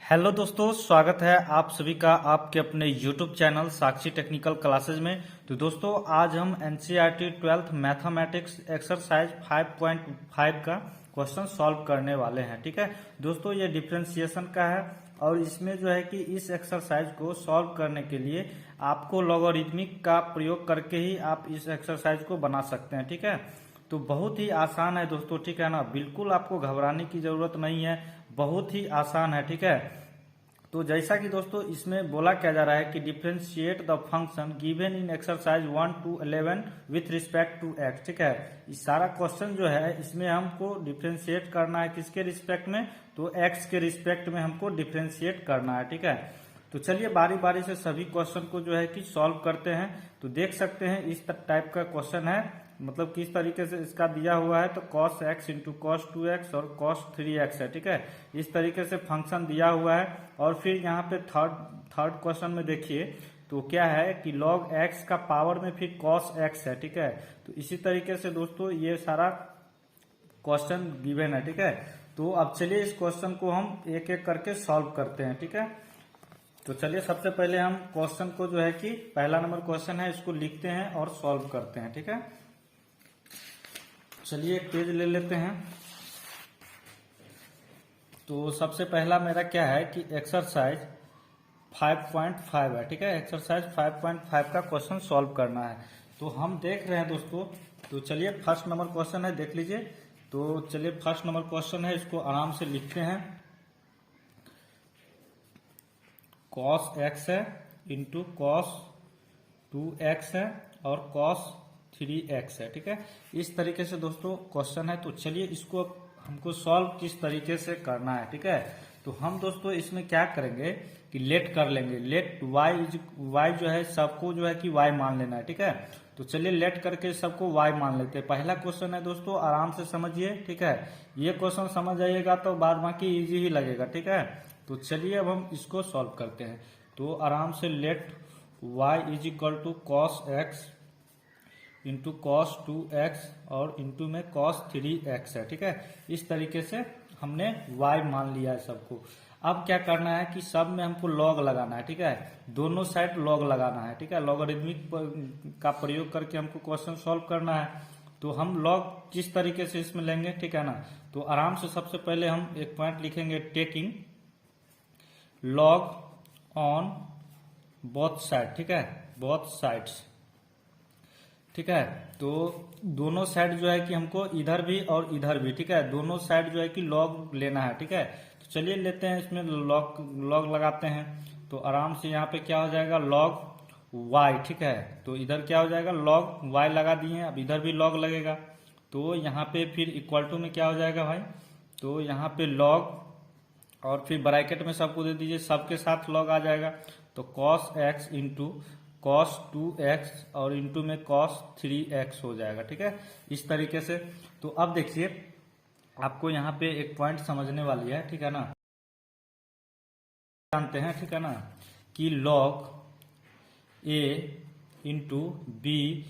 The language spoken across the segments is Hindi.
हेलो दोस्तों, स्वागत है आप सभी का आपके अपने YouTube चैनल साक्षी टेक्निकल क्लासेज में। तो दोस्तों आज हम NCERT 12th मैथमेटिक्स एक्सरसाइज 5.5 का क्वेश्चन सॉल्व करने वाले हैं। ठीक है दोस्तों, ये डिफरेंशिएशन का है और इसमें जो है कि इस एक्सरसाइज को सॉल्व करने के लिए आपको लॉगरिथमिक का प्रयोग करके ही आप इस एक्सरसाइज को बना सकते हैं। ठीक है, तो बहुत ही आसान है दोस्तों। ठीक है ना, बिल्कुल आपको घबराने की जरूरत नहीं है, बहुत ही आसान है। ठीक है, तो जैसा कि दोस्तों इसमें बोला क्या जा रहा है कि differentiate the function given in exercise 1 to 11 with respect to X. ठीक है, इस सारा क्वेश्चन जो है इसमें हमको डिफरेंशिएट करना है किसके रिस्पेक्ट में, तो एक्स के रिस्पेक्ट में हमको डिफरेंशिएट करना है। ठीक है, तो चलिए बारी बारी से सभी क्वेश्चन को जो है कि सॉल्व करते हैं। तो देख सकते हैं इस टाइप का क्वेश्चन है, मतलब किस तरीके से इसका दिया हुआ है, तो cos x into cos 2x और cos 3x है। ठीक है, इस तरीके से फंक्शन दिया हुआ है। और फिर यहाँ पे थर्ड क्वेश्चन में देखिए तो क्या है कि log x का पावर में फिर cos x है। ठीक है, तो इसी तरीके से दोस्तों ये सारा क्वेश्चन गिवन है। ठीक है, तो अब चलिए इस क्वेश्चन को हम एक एक करके सॉल्व करते हैं। ठीक है, तो चलिए सबसे पहले हम क्वेश्चन को जो है कि पहला नंबर क्वेश्चन है इसको लिखते हैं और सॉल्व करते हैं। ठीक है, चलिए एक पेज ले लेते हैं। तो सबसे पहला मेरा क्या है कि एक्सरसाइज 5.5 है। ठीक है, एक्सरसाइज 5.5 का क्वेश्चन सॉल्व करना है। तो हम देख रहे हैं दोस्तों, तो चलिए फर्स्ट नंबर क्वेश्चन है, देख लीजिए। तो चलिए फर्स्ट नंबर क्वेश्चन है, इसको आराम से लिखते हैं। cos x है इंटू कॉस 2x है और cos 3x है। ठीक है, इस तरीके से दोस्तों क्वेश्चन है। तो चलिए इसको हमको सॉल्व किस तरीके से करना है। ठीक है, तो हम दोस्तों इसमें क्या करेंगे कि लेट कर लेंगे। लेट y जो है सबको जो है कि y मान लेना है। ठीक है, तो चलिए लेट करके सबको y मान लेते हैं। पहला क्वेश्चन है दोस्तों, आराम से समझिए। ठीक है, ये क्वेश्चन समझ जाइएगा तो बाद बाकी इजी ही लगेगा। ठीक है, तो चलिए अब हम इसको सॉल्व करते हैं। तो आराम से let y is equal to cos X into cos 2x और इंटू में cos 3x है। ठीक है, इस तरीके से हमने y मान लिया है सबको। अब क्या करना है कि सब में हमको log लगाना है। ठीक है, दोनों साइड log लगाना है। ठीक है, लॉगरिथमिक का प्रयोग करके हमको क्वेश्चन सॉल्व करना है। तो हम log किस तरीके से इसमें लेंगे, ठीक है ना। तो आराम से सबसे पहले हम एक पॉइंट लिखेंगे, taking log on both side. ठीक है, बोथ साइड्स। ठीक है, तो दोनों साइड जो है कि हमको इधर भी और इधर भी, ठीक है, दोनों साइड जो है कि लॉग लेना है। ठीक है, तो चलिए लेते हैं इसमें लॉग लगाते हैं। तो आराम से यहाँ पे क्या हो जाएगा, log y। ठीक है, तो इधर क्या हो जाएगा, log y लगा दिए। अब इधर भी log लगेगा, तो यहाँ पे फिर इक्वल टू में क्या हो जाएगा भाई, तो यहाँ पे log और फिर ब्रैकेट में सबको दे दीजिए, सबके साथ log आ जाएगा। तो cos x into cos 2x और इंटू में cos 3x हो जाएगा। ठीक है, इस तरीके से। तो अब देखिए आपको यहाँ पे एक पॉइंट समझने वाली है। ठीक है ना, जानते हैं, ठीक है ना, कि log a इंटू बी,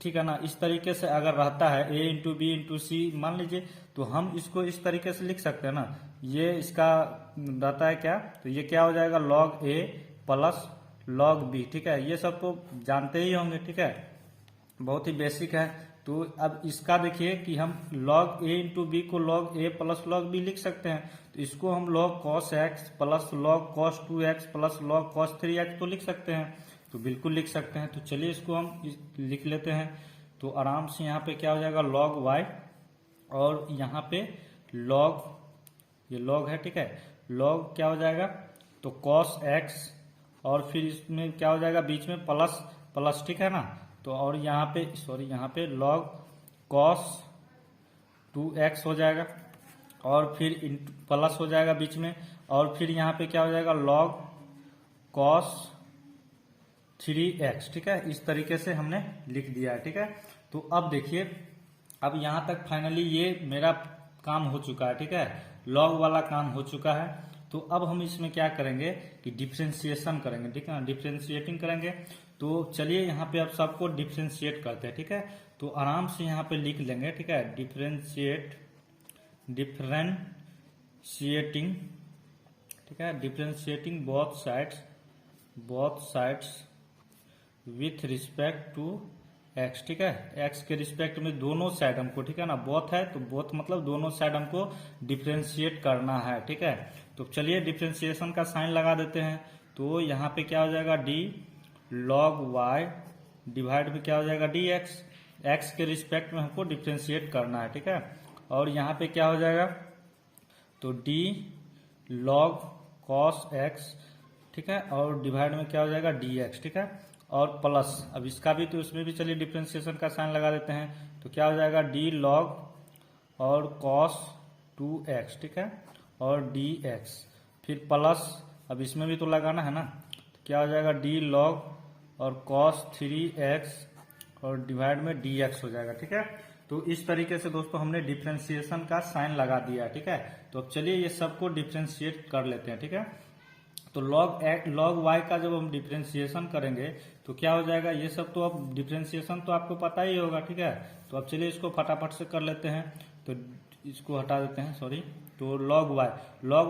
ठीक है ना, इस तरीके से अगर रहता है a इंटू बी इंटू सी मान लीजिए, तो हम इसको इस तरीके से लिख सकते हैं ना। ये इसका रहता है क्या, तो ये क्या हो जाएगा, log a plus log b। ठीक है, ये सब तो जानते ही होंगे। ठीक है, बहुत ही बेसिक है। तो अब इसका देखिए कि हम log a इंटू बी को log a plus log b लिख सकते हैं। तो इसको हम log cos x plus log cos 2x plus log cos 3x तो लिख सकते हैं, तो बिल्कुल लिख सकते हैं। तो चलिए इसको हम लिख लेते हैं। तो आराम से यहाँ पे क्या हो जाएगा, log y और यहाँ पे log, ये log है। ठीक है, log क्या हो जाएगा, तो cos x और फिर इसमें क्या हो जाएगा, बीच में प्लस प्लस। ठीक है ना, तो और यहाँ पे यहाँ पे log cos 2x हो जाएगा और फिर प्लस हो जाएगा बीच में, और फिर यहाँ पे क्या हो जाएगा, log cos 3x। ठीक है, इस तरीके से हमने लिख दिया है। ठीक है, तो अब देखिए, अब यहाँ तक फाइनली ये मेरा काम हो चुका है। ठीक है, log वाला काम हो चुका है। तो अब हम इसमें क्या करेंगे कि डिफ्रेंशिएशन करेंगे। ठीक है ना, डिफ्रेंशिएटिंग करेंगे। तो चलिए यहाँ पे अब सबको डिफ्रेंशिएट करते हैं। ठीक है, तो आराम से यहाँ पे लिख लेंगे। ठीक है, डिफ्रेंशिएटिंग ठीक है। Differentiating both sides with respect to X, ठीक है। एक्स के रिस्पेक्ट में दोनों साइड हमको, ठीक है ना, बोथ है तो बोथ मतलब दोनों साइड हमको डिफ्रेंशिएट करना है, ठीक है। तो चलिए डिफ्रेंशिएशन का साइन लगा देते हैं। तो यहाँ पे क्या हो जाएगा, डी लॉग वाई डिवाइड में क्या हो जाएगा, डी एक्स। एक्स के रिस्पेक्ट में हमको डिफ्रेंशिएट करना है, ठीक है। और यहाँ पे क्या हो जाएगा, तो डी लॉग कॉस एक्स, ठीक है, और डिवाइड में क्या हो जाएगा, डी एक्स, ठीक है। और प्लस अब इसका भी, तो इसमें भी चलिए डिफ्रेंशिएशन का साइन लगा देते हैं। तो क्या हो जाएगा, डी लॉग और कॉस 2x, ठीक है, और डी एक्स, फिर प्लस अब इसमें भी तो लगाना है ना, तो क्या हो जाएगा, डी लॉग और कॉस 3x और डिवाइड में डी एक्स हो जाएगा, ठीक है। तो इस तरीके से दोस्तों हमने डिफ्रेंशिएशन का साइन लगा दिया, ठीक है। तो अब चलिए ये सबको डिफ्रेंशिएट कर लेते हैं, ठीक है। तो लॉग वाई का जब हम डिफ्रेंशिएशन करेंगे तो क्या हो जाएगा, ये सब तो अब डिफ्रेंशिएशन तो आपको पता ही होगा, ठीक है। तो अब चलिए इसको फटाफट से कर लेते हैं। तो इसको हटा देते हैं, सॉरी। तो लॉग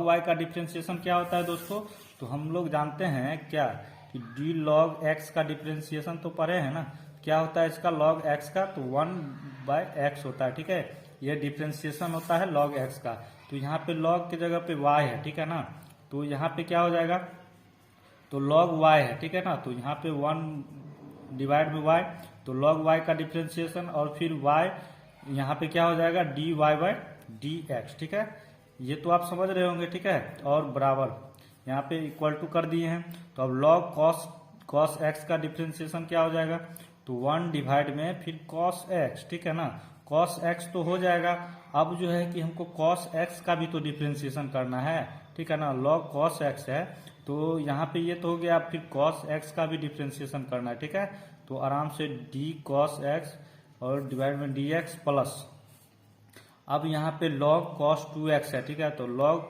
वाई का डिफ्रेंशिएशन क्या होता है दोस्तों, तो हम लोग जानते हैं क्या कि डी लॉग एक्स का डिफ्रेंशिएशन तो पढ़े हैं ना, क्या होता है इसका, लॉग एक्स का तो 1/x होता है, ठीक है। ये डिफ्रेंशिएशन होता है लॉग एक्स का। तो यहाँ पे लॉग की जगह पे वाई है, ठीक है ना। तो यहाँ पे क्या हो जाएगा, तो log y है, ठीक है ना। तो यहाँ पे 1 डिवाइड में y, तो log y का डिफ्रेंशिएशन और फिर y यहाँ पे क्या हो जाएगा, dy बाई डी एक्स, ठीक है। ये तो आप समझ रहे होंगे, ठीक है। और बराबर यहाँ पे इक्वल टू कर दिए हैं। तो अब log cos x का डिफ्रेंशिएशन क्या हो जाएगा, तो 1 डिवाइड में फिर cos x, ठीक है ना। cos x तो हो जाएगा। अब जो है कि हमको cos x का भी तो डिफ्रेंशिएशन करना है, ठीक है ना। log cos x है तो यहाँ पे ये तो हो गया, फिर cos x का भी डिफ्रेंशिएशन करना है, ठीक है। तो आराम से d cos x और डिवाइड में dx प्लस, अब यहाँ पे log cos 2x है, ठीक है। तो log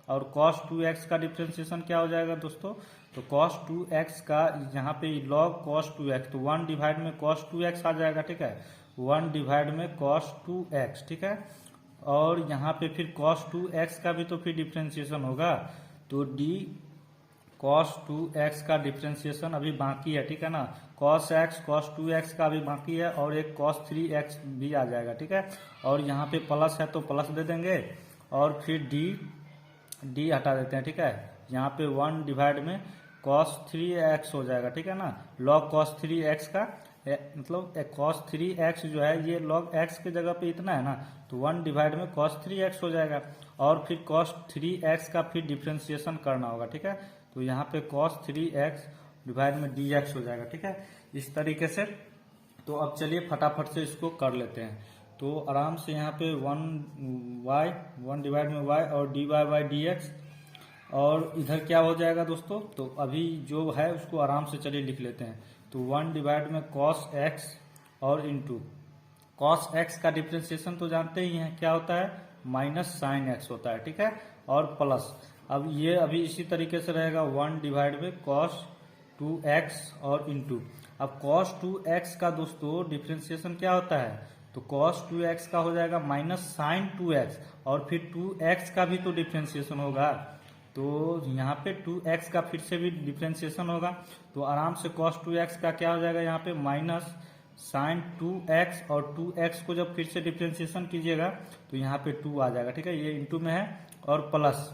और cos 2x का डिफ्रेंशिएशन क्या हो जाएगा दोस्तों, तो cos 2x का यहाँ पे log cos 2x, तो 1 डिवाइड में cos 2x आ जाएगा, ठीक है। 1 डिवाइड में cos 2x, ठीक है। और यहाँ पे फिर cos 2x का भी तो फिर डिफ्रेंशिएशन होगा, तो d cos 2x का डिफ्रेंशिएशन अभी बाकी है, ठीक है ना। cos x cos 2x का भी बाकी है और एक cos 3x भी आ जाएगा, ठीक है। और यहाँ पे प्लस है तो प्लस दे देंगे और फिर d हटा देते हैं, ठीक है। यहाँ पे 1 डिवाइड में cos 3x हो जाएगा, ठीक है ना। log cos 3x का मतलब cos 3x जो है ये log x की जगह पे इतना है ना, तो 1 डिवाइड में cos 3x हो जाएगा और फिर cos 3x का फिर डिफ्रेंशिएशन करना होगा, ठीक है। तो यहाँ पे cos 3x डिवाइड में dx हो जाएगा, ठीक है, इस तरीके से। तो अब चलिए फटाफट से इसको कर लेते हैं। तो आराम से यहाँ पे 1 डिवाइड में y और dy बाई dx, और इधर क्या हो जाएगा दोस्तों, तो अभी जो है उसको आराम से चलिए लिख लेते हैं। तो 1 डिवाइड में cos x और इंटू cos x का डिफ्रेंशिएशन तो जानते ही हैं क्या होता है, माइनस साइन x होता है, ठीक है। और प्लस अब ये अभी इसी तरीके से रहेगा 1 डिवाइड में cos 2x और इंटू, अब cos 2x का दोस्तों डिफ्रेंशिएशन क्या होता है, तो cos 2x का हो जाएगा माइनस साइन 2x और फिर 2x का भी तो डिफ्रेंशिएशन होगा, तो यहाँ पे 2x का फिर से भी डिफ्रेंशिएशन होगा। तो आराम से cos 2x का क्या हो जाएगा, यहाँ पे माइनस साइन 2x और 2x को जब फिर से डिफ्रेंशिएशन कीजिएगा तो यहाँ पे 2 आ जाएगा, ठीक है, ये इंटू में है। और प्लस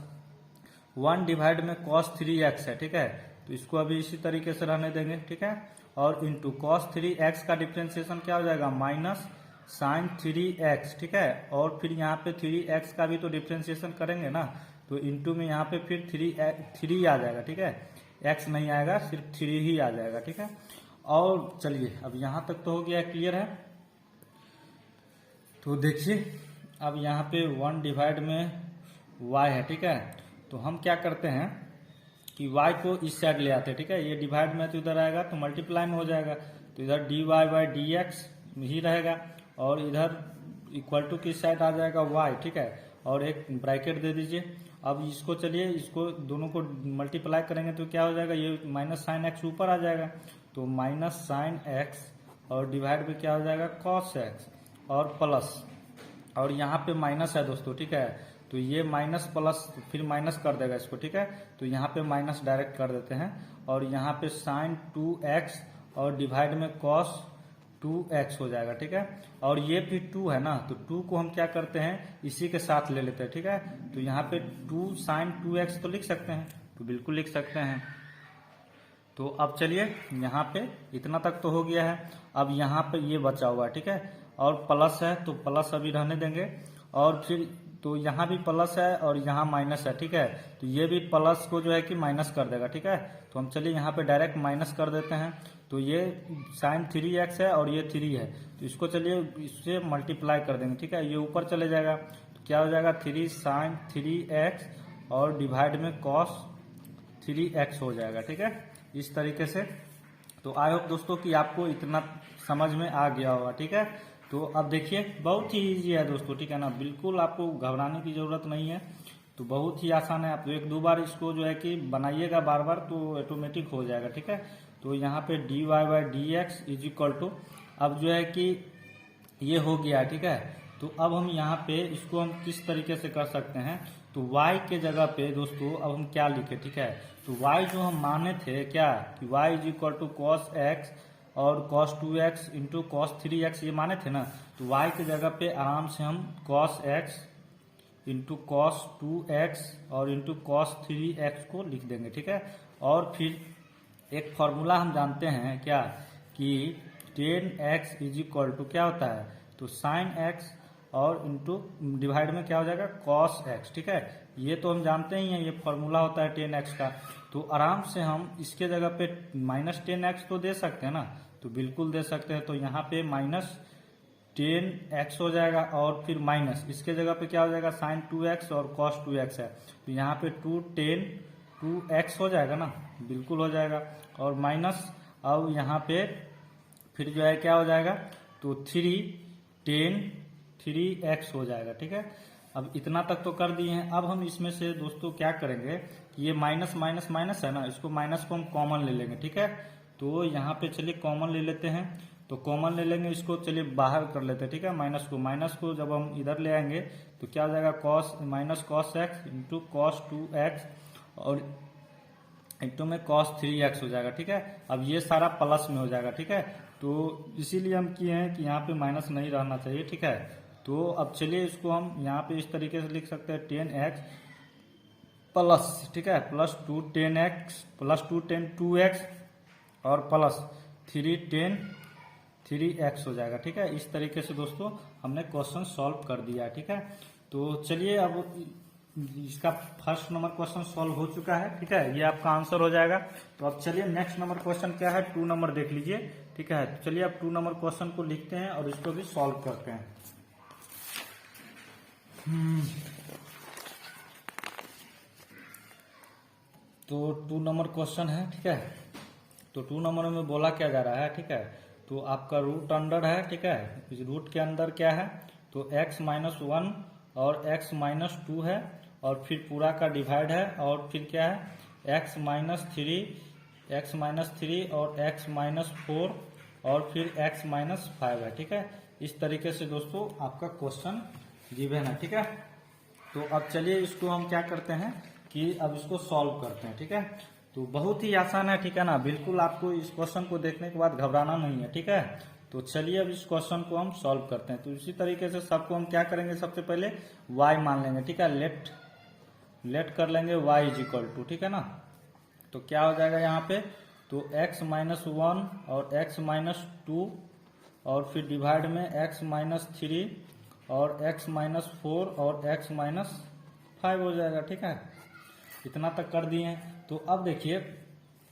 1 डिवाइड में cos 3x है, ठीक है। तो इसको अभी इसी तरीके से रहने देंगे, ठीक है। और इंटू cos 3x का डिफ्रेंशिएशन क्या हो जाएगा, माइनस साइन 3x, ठीक है। और फिर यहाँ पे 3x का भी तो डिफ्रेंशिएशन करेंगे ना, तो इंटू में यहाँ पे फिर 3 आ जाएगा, ठीक है, x नहीं आएगा, सिर्फ 3 ही आ जाएगा, ठीक है। और चलिए अब यहाँ तक तो हो गया, क्लियर है। तो देखिए अब यहाँ पे 1 डिवाइड में y है, ठीक है। तो हम क्या करते हैं कि y को इस साइड ले आते हैं, ठीक है। ये डिवाइड में तो इधर आएगा तो मल्टीप्लाई में हो जाएगा, तो इधर dy बाई dx ही रहेगा और इधर इक्वल टू किस साइड आ जाएगा, y, ठीक है। और एक ब्रैकेट दे दीजिए। अब इसको चलिए इसको दोनों को मल्टीप्लाई करेंगे तो क्या हो जाएगा, ये माइनस साइन x ऊपर आ जाएगा, तो माइनस साइन x और डिवाइड में क्या हो जाएगा, cos x और प्लस, और यहाँ पे माइनस है दोस्तों, ठीक है। तो ये माइनस प्लस फिर माइनस कर देगा इसको, ठीक है। तो यहाँ पे माइनस डायरेक्ट कर देते हैं और यहाँ पे साइन 2x और डिवाइड में कॉस 2x हो जाएगा, ठीक है। और ये फिर 2 है ना, तो 2 को हम क्या करते हैं इसी के साथ ले लेते हैं, ठीक है। तो यहाँ पे 2 साइन 2x तो लिख सकते हैं, तो बिल्कुल लिख सकते हैं। तो अब चलिए यहाँ पे इतना तक तो हो गया है। अब यहाँ पे ये बचा हुआ है, ठीक है, और प्लस है तो प्लस अभी रहने देंगे। और फिर तो यहाँ भी प्लस है और यहाँ माइनस है, ठीक है। तो ये भी प्लस को जो है कि माइनस कर देगा, ठीक है। तो हम चलिए यहाँ पे डायरेक्ट माइनस कर देते हैं। तो ये साइन 3x है और ये 3 है, तो इसको चलिए इससे मल्टीप्लाई कर देंगे, ठीक है। ये ऊपर चले जाएगा तो क्या हो जाएगा 3 साइन 3x और डिवाइड में कॉस 3x हो जाएगा, ठीक है, इस तरीके से। तो आई होप दोस्तों कि आपको इतना समझ में आ गया होगा, ठीक है। तो अब देखिए बहुत ही इजी है दोस्तों, ठीक है ना, बिल्कुल आपको घबराने की जरूरत नहीं है। तो बहुत ही आसान है, आप एक दो बार इसको जो है कि बनाइएगा बार बार तो ऑटोमेटिक हो जाएगा, ठीक है। तो यहाँ पे dy/dx इज इक्वल टू, अब जो है कि ये हो गया, ठीक है। तो अब हम यहाँ पे इसको हम किस तरीके से कर सकते हैं, तो y के जगह पे दोस्तों अब हम क्या लिखे, ठीक है। तो y जो हम माने थे क्या कि y is equal to cos x और cos 2x into cos 3x, ये माने थे ना। तो y के जगह पे आराम से हम cos x into cos 2x और इंटू कॉस 3x को लिख देंगे, ठीक है। और फिर एक फॉर्मूला हम जानते हैं क्या कि tan x is equal to क्या होता है, तो साइन x और इंटू डिवाइड में क्या हो जाएगा cos x, ठीक है। ये तो हम जानते ही हैं, ये फॉर्मूला होता है tan x का। तो आराम से हम इसके जगह पे माइनस 10x तो दे सकते हैं ना, तो बिल्कुल दे सकते हैं। तो यहाँ पे माइनस 10x हो जाएगा और फिर माइनस इसके जगह पे क्या हो जाएगा साइन 2x और cos 2x है, तो यहाँ पे 2x हो जाएगा ना, बिल्कुल हो जाएगा। और माइनस अब यहाँ पे फिर जो है क्या हो जाएगा, तो 3x हो जाएगा, ठीक है। अब इतना तक तो कर दिए हैं। अब हम इसमें से दोस्तों क्या करेंगे कि ये माइनस माइनस माइनस है ना, इसको माइनस को हम कॉमन ले लेंगे, ठीक है। तो यहाँ पे चलिए कॉमन ले लेते हैं, तो कॉमन ले लेंगे इसको, चलिए बाहर कर लेते हैं, ठीक है। माइनस को जब हम इधर ले आएंगे तो क्या हो जाएगा cos minus cos x into cos 2x और इंटू में cos 3x हो जाएगा, ठीक है। अब ये सारा प्लस में हो जाएगा, ठीक है। तो इसीलिए हम किए हैं कि यहाँ पे माइनस नहीं रहना चाहिए, ठीक है। तो अब चलिए इसको हम यहाँ पे इस तरीके से लिख सकते हैं 10x प्लस, ठीक है, प्लस 2x और प्लस 3x हो जाएगा, ठीक है। इस तरीके से दोस्तों हमने क्वेश्चन सॉल्व कर दिया, ठीक है। तो चलिए अब इसका फर्स्ट नंबर क्वेश्चन सॉल्व हो चुका है, ठीक है, ये आपका आंसर हो जाएगा। तो अब चलिए नेक्स्ट नंबर क्वेश्चन क्या है, 2 नंबर देख लीजिए, ठीक है। तो चलिए अब 2 नंबर क्वेश्चन को लिखते हैं और इसको भी सॉल्व करते हैं। तो 2 नंबर क्वेश्चन है, ठीक है। तो 2 नंबर में बोला क्या जा रहा है, ठीक है। तो आपका रूट अंडर है, ठीक है, इस रूट के अंदर क्या है, तो x-1 और x-2 है और फिर पूरा का डिवाइड है और फिर क्या है x-3 और x-4 और फिर x-5 है, ठीक है। इस तरीके से दोस्तों आपका क्वेश्चन गिवन है, ठीक है। तो अब चलिए इसको हम क्या करते हैं कि अब इसको सॉल्व करते हैं, ठीक है। तो बहुत ही आसान है, ठीक है ना, बिल्कुल आपको इस क्वेश्चन को देखने के बाद घबराना नहीं है, ठीक है। तो चलिए अब इस क्वेश्चन को हम सॉल्व करते हैं। तो इसी तरीके से सबको हम क्या करेंगे, सबसे पहले y मान लेंगे, ठीक है। लेट कर लेंगे y इज इक्वल टू, ठीक है ना। तो क्या हो जाएगा यहाँ पे, तो x-1 और x-2 और फिर डिवाइड में x-3 और x-4 और x-5 हो जाएगा, ठीक है। इतना तक कर दिए हैं। तो अब देखिए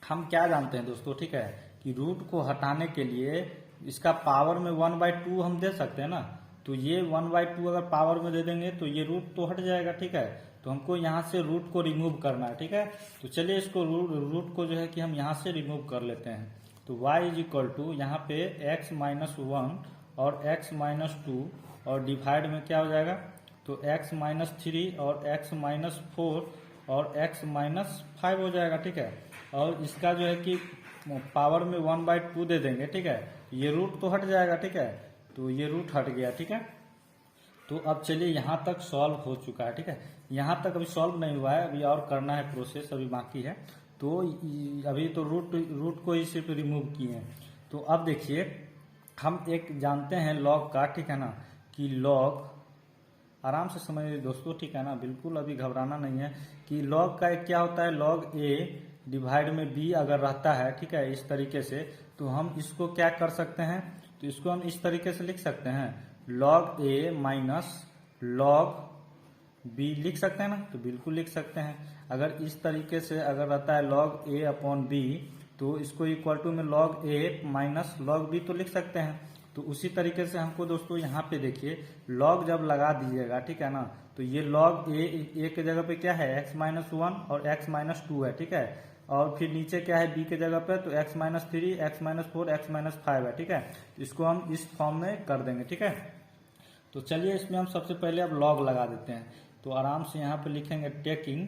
हम क्या जानते हैं दोस्तों, ठीक है, कि रूट को हटाने के लिए इसका पावर में 1/2 हम दे सकते हैं ना। तो ये 1/2 अगर पावर में दे देंगे तो ये रूट तो हट जाएगा, ठीक है। तो हमको यहाँ से रूट को रिमूव करना है, ठीक है। तो चलिए इसको रूट को जो है कि हम यहाँ से रिमूव कर लेते हैं। तो y इज इक्वल टू यहाँ पे x-1 और x-2 और डिवाइड में क्या हो जाएगा, तो x-3 और x-4 और x-5 हो जाएगा, ठीक है। और इसका जो है कि पावर में 1/2 दे देंगे, ठीक है। ये रूट तो हट जाएगा, ठीक है। तो ये रूट हट गया, ठीक है। तो अब चलिए यहाँ तक सॉल्व हो चुका है, ठीक है। यहाँ तक अभी सॉल्व नहीं हुआ है, अभी और करना है, प्रोसेस अभी बाकी है। तो अभी तो रूट को ही सिर्फ रिमूव किए हैं। तो अब देखिए हम एक जानते हैं लॉग का, ठीक है ना, कि लॉग, आराम से समझिए दोस्तों, ठीक है ना, बिल्कुल अभी घबराना नहीं है, कि लॉग का एक क्या होता है, लॉग ए डिवाइड में बी अगर रहता है, ठीक है, इस तरीके से, तो हम इसको क्या कर सकते हैं, तो इसको हम इस तरीके से लिख सकते हैं, लॉग ए माइनस लॉग बी लिख सकते हैं ना, तो बिल्कुल लिख सकते हैं। अगर इस तरीके से अगर रहता है लॉग ए अपॉन बी, तो इसको इक्वल टू में लॉग ए माइनस लॉग बी तो लिख सकते हैं। तो उसी तरीके से हमको दोस्तों यहाँ पे देखिए लॉग जब लगा दीजिएगा, ठीक है ना, तो ये लॉग ए के जगह पे क्या है, x माइनस वन और x माइनस टू है, ठीक है, और फिर नीचे क्या है b के जगह पे, तो x minus three, x minus four, x minus five है, ठीक है। इसको हम इस फॉर्म में कर देंगे, ठीक है। तो चलिए इसमें हम सबसे पहले अब लॉग लगा देते हैं। तो आराम से यहाँ पे लिखेंगे taking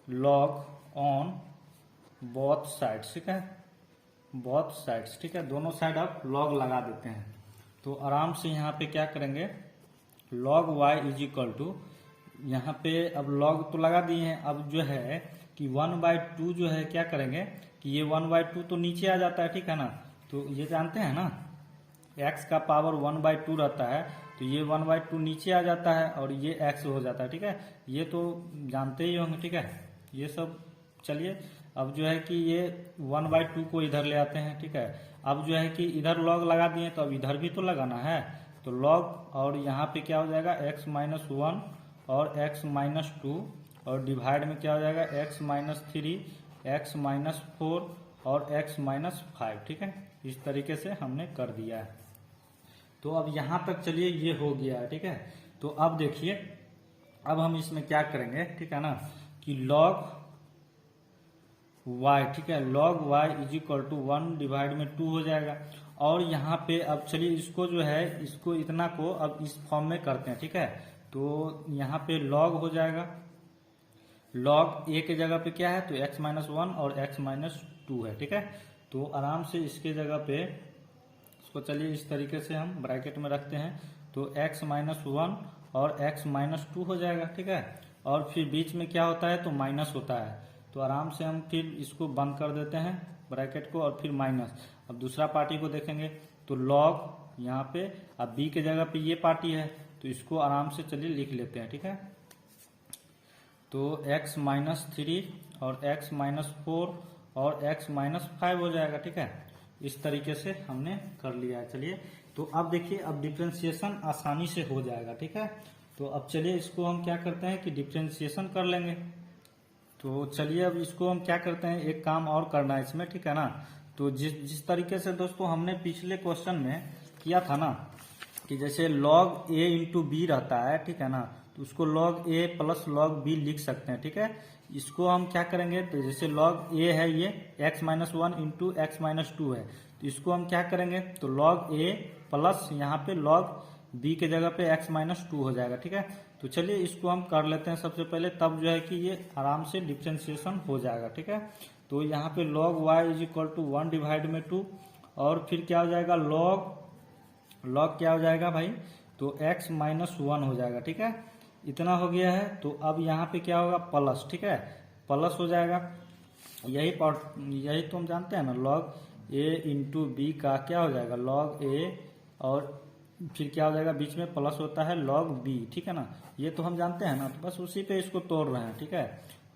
log on both sides, ठीक है, बोथ साइड्स, ठीक है, दोनों साइड आप लॉग लगा देते हैं। तो आराम से यहाँ पे क्या करेंगे, log y is equal to, यहाँ पे अब log तो लगा दिए हैं, अब जो है कि 1/2 जो है क्या करेंगे कि ये 1/2 तो नीचे आ जाता है, ठीक है ना, तो ये जानते हैं ना x का पावर 1/2 रहता है, तो ये 1/2 नीचे आ जाता है और ये x हो जाता है, ठीक है, ये तो जानते ही होंगे, ठीक है, ये सब। चलिए अब जो है कि ये 1/2 को इधर ले आते हैं, ठीक है। अब जो है कि इधर लॉग लगा दिए, तो अब इधर भी तो लगाना है, तो लॉग, और यहाँ पे क्या हो जाएगा x माइनस वन और x माइनस टू, और डिवाइड में क्या हो जाएगा x minus three, x minus four और x माइनस फाइव, ठीक है। इस तरीके से हमने कर दिया है। तो अब यहाँ तक चलिए ये हो गया है, ठीक है। तो अब देखिए अब हम इसमें क्या करेंगे, ठीक है ना, कि लॉग y, ठीक है, log y is equal to 1 divide में 2 हो जाएगा। और यहाँ पे अब चलिए इसको जो है, इसको इतना को अब इस फॉर्म में करते हैं, ठीक है। तो यहाँ पे log हो जाएगा, log a के जगह पे क्या है, तो x माइनस वन और x माइनस टू है, ठीक है। तो आराम से इसके जगह पे इसको चलिए इस तरीके से हम ब्रैकेट में रखते हैं, तो x माइनस वन और x माइनस टू हो जाएगा, ठीक है। और फिर बीच में क्या होता है, तो माइनस होता है, तो आराम से हम फिर इसको बंद कर देते हैं ब्रैकेट को, और फिर माइनस। अब दूसरा पार्टी को देखेंगे, तो लॉग यहाँ पे, अब b के जगह पे ये पार्टी है, तो इसको आराम से चलिए लिख लेते हैं, ठीक है। तो x माइनस थ्री और x माइनस फोर और x माइनस फाइव हो जाएगा, ठीक है। इस तरीके से हमने कर लिया है। चलिए तो अब देखिए अब डिफ्रेंशिएशन आसानी से हो जाएगा, ठीक है। तो अब चलिए इसको हम क्या करते हैं कि डिफ्रेंशिएशन कर लेंगे। तो चलिए अब इसको हम क्या करते हैं, एक काम और करना है इसमें, ठीक है ना। तो जिस तरीके से दोस्तों हमने पिछले क्वेश्चन में किया था ना, कि जैसे log a इंटू बी रहता है, ठीक है ना, तो उसको log a plus log b लिख सकते हैं, ठीक है। इसको हम क्या करेंगे, तो जैसे log a है ये x minus one into x minus two है, तो इसको हम क्या करेंगे, तो log a प्लस यहाँ पे log b के जगह पे x माइनस टू हो जाएगा, ठीक है। तो चलिए इसको हम कर लेते हैं सबसे पहले, तब जो है कि ये आराम से डिफ्रेंशिएशन हो जाएगा, ठीक है। तो यहाँ पे log y is equal to 1 divide में 2, और फिर क्या हो जाएगा log क्या हो जाएगा भाई, तो x माइनस वन हो जाएगा, ठीक है। इतना हो गया है। तो अब यहाँ पे क्या होगा, प्लस, ठीक है, प्लस हो जाएगा। यही तो हम जानते हैं ना, log a इंटू बी का क्या हो जाएगा, log a, और फिर क्या हो जाएगा, बीच में प्लस होता है log b, ठीक है ना, ये तो हम जानते हैं ना, तो बस उसी पे इसको तोड़ रहे हैं, ठीक है।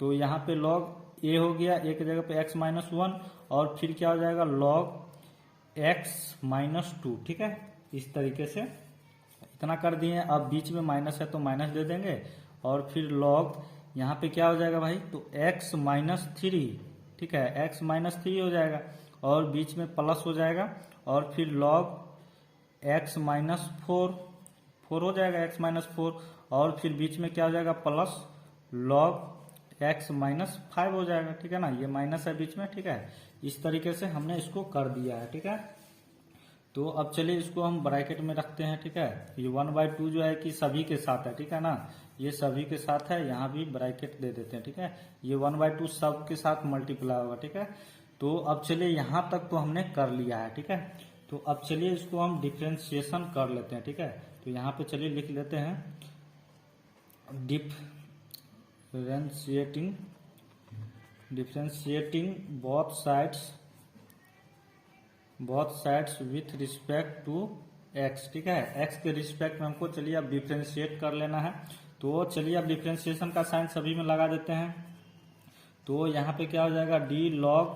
तो यहाँ पे log a हो गया, a की जगह पे x माइनस वन, और फिर क्या हो जाएगा log x माइनस टू, ठीक है। इस तरीके से इतना कर दिए। अब बीच में माइनस है तो माइनस दे देंगे, और फिर log यहाँ पे क्या हो जाएगा भाई, तो x माइनस थ्री, ठीक है, x माइनस थ्री हो जाएगा, और बीच में प्लस हो जाएगा, और फिर log x माइनस फोर हो जाएगा, x माइनस फोर, और फिर बीच में क्या हो जाएगा, plus log x minus five हो जाएगा, ठीक है ना, ये माइनस है बीच में, ठीक है। इस तरीके से हमने इसको कर दिया है, ठीक है। तो अब चलिए इसको हम ब्रैकेट में रखते हैं, ठीक है। ये 1/2 जो है कि सभी के साथ है, ठीक है ना, ये सभी के साथ है, यहाँ भी ब्रैकेट दे देते हैं, ठीक है। ये 1/2 सब के साथ मल्टीप्लाई होगा, ठीक है। तो अब चलिए यहाँ तक तो हमने कर लिया है, ठीक है। तो अब चलिए इसको हम डिफ्रेंशिएशन कर लेते हैं, ठीक है। तो यहाँ पे चलिए लिख लेते हैं differentiating both sides with respect to X. ठीक है, एक्स के रिस्पेक्ट में हमको चलिए अब डिफरेंशिएट कर लेना है। तो चलिए अब डिफरेंशिएशन का साइन सभी में लगा देते हैं। तो यहाँ पे क्या हो जाएगा, डी लॉग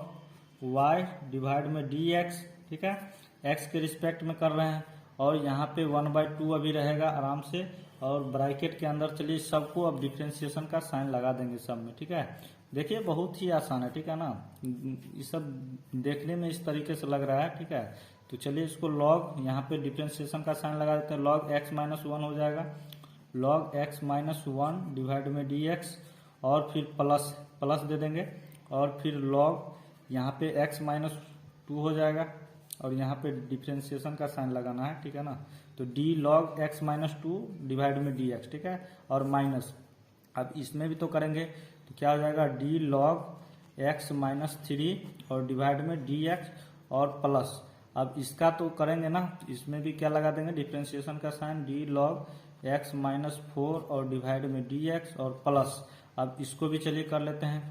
वाई डिवाइड में डी एक्स। ठीक है, एक्स के रिस्पेक्ट में कर रहे हैं और यहाँ पे 1/2 अभी रहेगा आराम से, और ब्रैकेट के अंदर चलिए सबको अब डिफरेंशिएशन का साइन लगा देंगे सब में। ठीक है, देखिए बहुत ही आसान है। ठीक है ना, ये सब देखने में इस तरीके से लग रहा है। ठीक है, तो चलिए इसको लॉग, यहाँ पे डिफरेंशिएशन का साइन लगा देते हैं, लॉग x माइनस 1 हो जाएगा, लॉग x माइनस 1 डिवाइड में dx, और फिर प्लस दे देंगे, और फिर लॉग यहाँ पे x माइनस 2 हो जाएगा, और यहाँ पे डिफरेंशिएशन का साइन लगाना है। ठीक है ना, तो d log x minus 2 divide में dx। ठीक है, और माइनस, अब इसमें भी तो करेंगे, तो क्या हो जाएगा, d लॉग x माइनस 3 और डिवाइड में dx, और प्लस, अब इसका तो करेंगे ना, इसमें भी क्या लगा देंगे डिफरेंशिएशन का sign, d log x minus 4 और डिवाइड में dx, और प्लस, अब इसको भी चलिए कर लेते हैं,